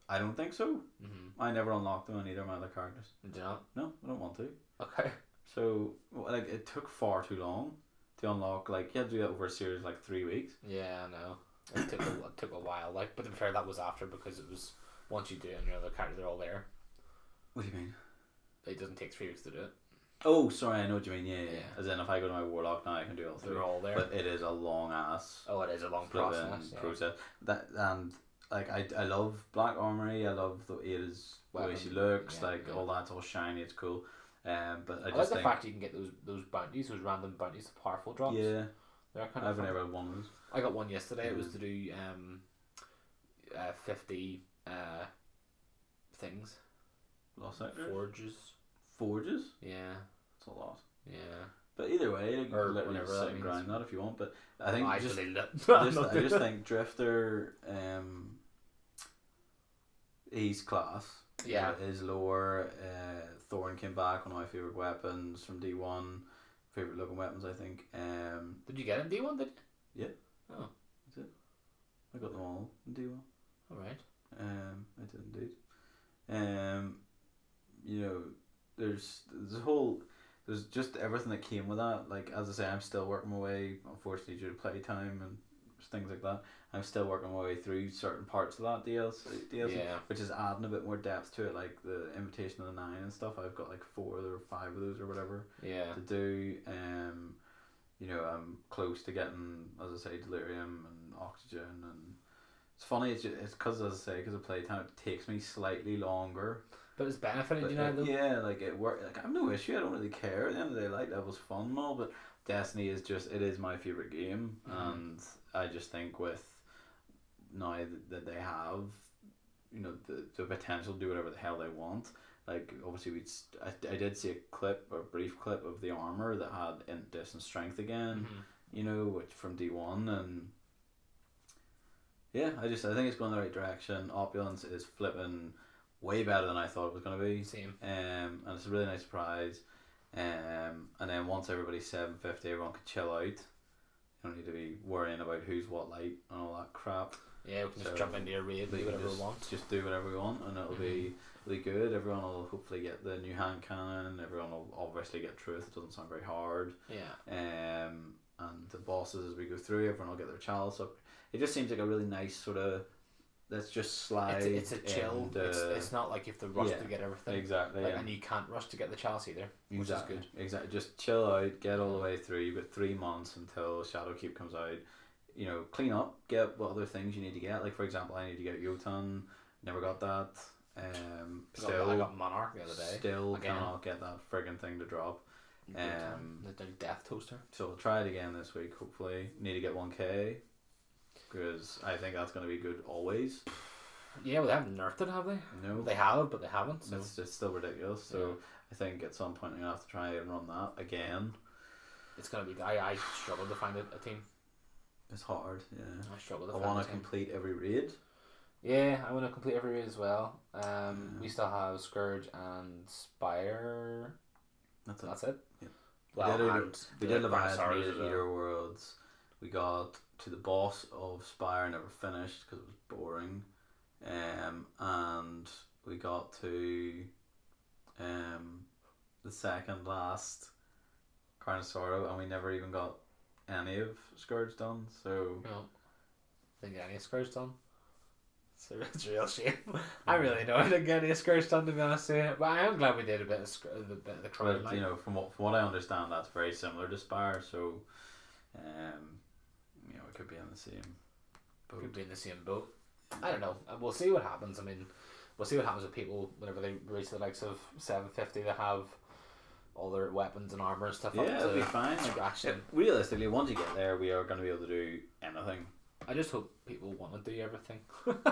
I don't think so. Mm-hmm. I never unlocked them on either of my other characters. Did you not? No, I don't want to. Okay. So, like, it took far too long to unlock. Like, you had to do that over a series of, like, 3 weeks. Yeah, I know. It took a while. Like, but to be fair, that was after because it was once you do it and your other characters they're all there. What do you mean? It doesn't take 3 weeks to do it. Oh, sorry, I know what you mean. Yeah. Yeah. As in, if I go to my Warlock now, I can do all three. They're all there. But it is a long ass Oh, it is a long flipping process. Yeah. process. And like I love Black Armory. I love the way it is, the way she Weapon, looks. yeah, like yeah. all that's all shiny. It's cool. But I I like just the think fact you can get those bounties, those random bounties, the powerful drops. yeah, They're kind I've of never had one of those. I got one yesterday. It was to do 50 things. Lost sectors? Forges. Yeah. That's a lot. Yeah. But either way, you can Or literally whatever sit that and means. grind that if you want. But I think I just, believe it. I just think Drifter, he's class. Yeah. His lore, Thorn came back, one of my favourite weapons from D1. Favourite looking weapons, I think. Did you get it in D1, did you? Yeah. Oh. That's it. I got them all in D1. Alright. I did indeed. You know, there's just everything that came with that. Like, as I say, I'm still working my way, unfortunately due to playtime and things like that. I'm still working my way through certain parts of that DLC, which is adding a bit more depth to it, like the Invitation of the Nine and stuff. I've got like 4 or 5 of those or whatever to do. You know, I'm close to getting, as I say, Delirium and Oxygen, and it's funny. It's because, as I say, because of playtime, it takes me slightly longer. But it's benefiting you now, though. Yeah, like it work. Like I have no issue. I don't really care. At the end of the day, like that was fun and all. But Destiny is it is my favorite game, and I just think with now that they have, you know, the potential to do whatever the hell they want. Like obviously I did see a brief clip of the armor that had distance strength again, you know, which from D1, and yeah, I think it's going in the right direction. Opulence is flipping way better than I thought it was going to be. Same. And it's a really nice surprise. And then once everybody's 750, everyone can chill out. You don't need to be worrying about who's what light and all that crap. Yeah, we can just jump into your raid, do whatever we want. Just do whatever we want, and it'll be really good. Everyone will hopefully get the new hand cannon. Everyone will obviously get truth. It doesn't sound very hard. Yeah. And the bosses as we go through, everyone will get their chalice up. It just seems like a really nice sort of. Let's just slide. It's a chill. It's not like you have to rush to get everything. Exactly. Like, and you can't rush to get the chalice either, which is good. Exactly. Just chill out, get all the way through. You've got 3 months until Shadowkeep comes out. You know, clean up, get what other things you need to get. Like for example, I need to get Jotun. Never got that. I got Monarch the other day. Still cannot get that friggin' thing to drop. The Death Toaster. So we'll try it again this week. Hopefully, need to get 1K. Because I think that's going to be good always. Yeah, well, they haven't nerfed it, have they? No. They have, but they haven't. So. It's still ridiculous. So I think at some point I'm going to have to try and run that again. It's going to be... I struggle to find a team. It's hard, yeah. I struggle to find I want to complete every raid. Yeah, I want to complete every raid as well. We still have Scourge and Spire. That's it. Yeah. Well, we did Leviathan, Eater Worlds. We got to the boss of Spire, never finished because it was boring. And we got to the second last Crown of Sorrow, and we never even got any of Scourge done. So no, didn't get any of Scourge done. It's a real shame. I really don't didn't get any of Scourge done, to be honest with you. But I am glad we did a bit of the Crown. But you know, from what I understand, that's very similar to Spire. So, you know, it could be in the same boat. Could be in the same boat. I don't know. We'll see what happens. I mean, we'll see what happens with people whenever they reach the likes of 750. They have all their weapons and armor and stuff. Yeah, it'll be fine. Realistically, once you get there, we are going to be able to do anything. I just hope people want to do everything.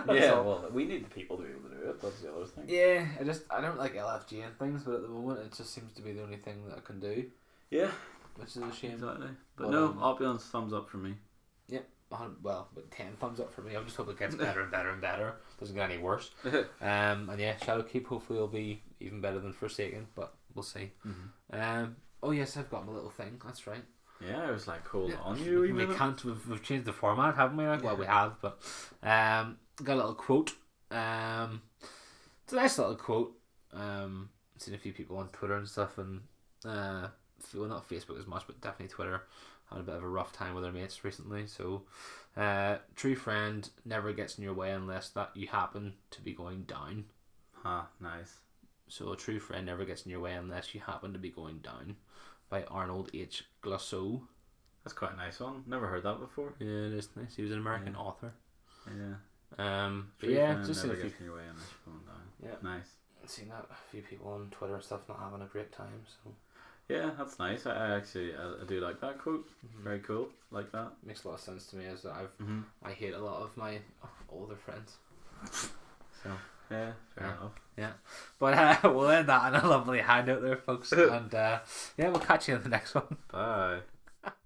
Yeah, well, we need the people to be able to do it. That's the other thing. Yeah, I don't like LFG and things, but at the moment it just seems to be the only thing that I can do. Yeah, which is a shame. Exactly. But no, Opulence, thumbs up for me. Yep. Well, with 10 thumbs up for me. I just hope it gets better and better and better. Doesn't get any worse. And yeah, Shadowkeep hopefully will be even better than Forsaken, but we'll see. Oh yes, I've got my little thing. That's right. Yeah, I was like, hold on, we've changed the format, haven't we? Well, we have, but got a little quote. It's a nice little quote. Seen a few people on Twitter and stuff, and well, not Facebook as much, but definitely Twitter. Had a bit of a rough time with their mates recently. So, true friend never gets in your way unless that you happen to be going down. Nice. So a true friend never gets in your way unless you happen to be going down. By Arnold H. Glasso. That's quite a nice one. Never heard that before. Yeah, it is nice. He was an American author. Yeah. But yeah, just never a few. gets in your way unless you're going down. Yeah. Nice. I've seen that a few people on Twitter and stuff not having a great time. So. Yeah, that's nice. I actually I do like that quote. Very cool. Like that. Makes a lot of sense to me, as Mm-hmm. I hate a lot of my older friends. So Yeah, fair enough. yeah, but we'll end that on a lovely high note there, folks. And yeah, we'll catch you in the next one. Bye.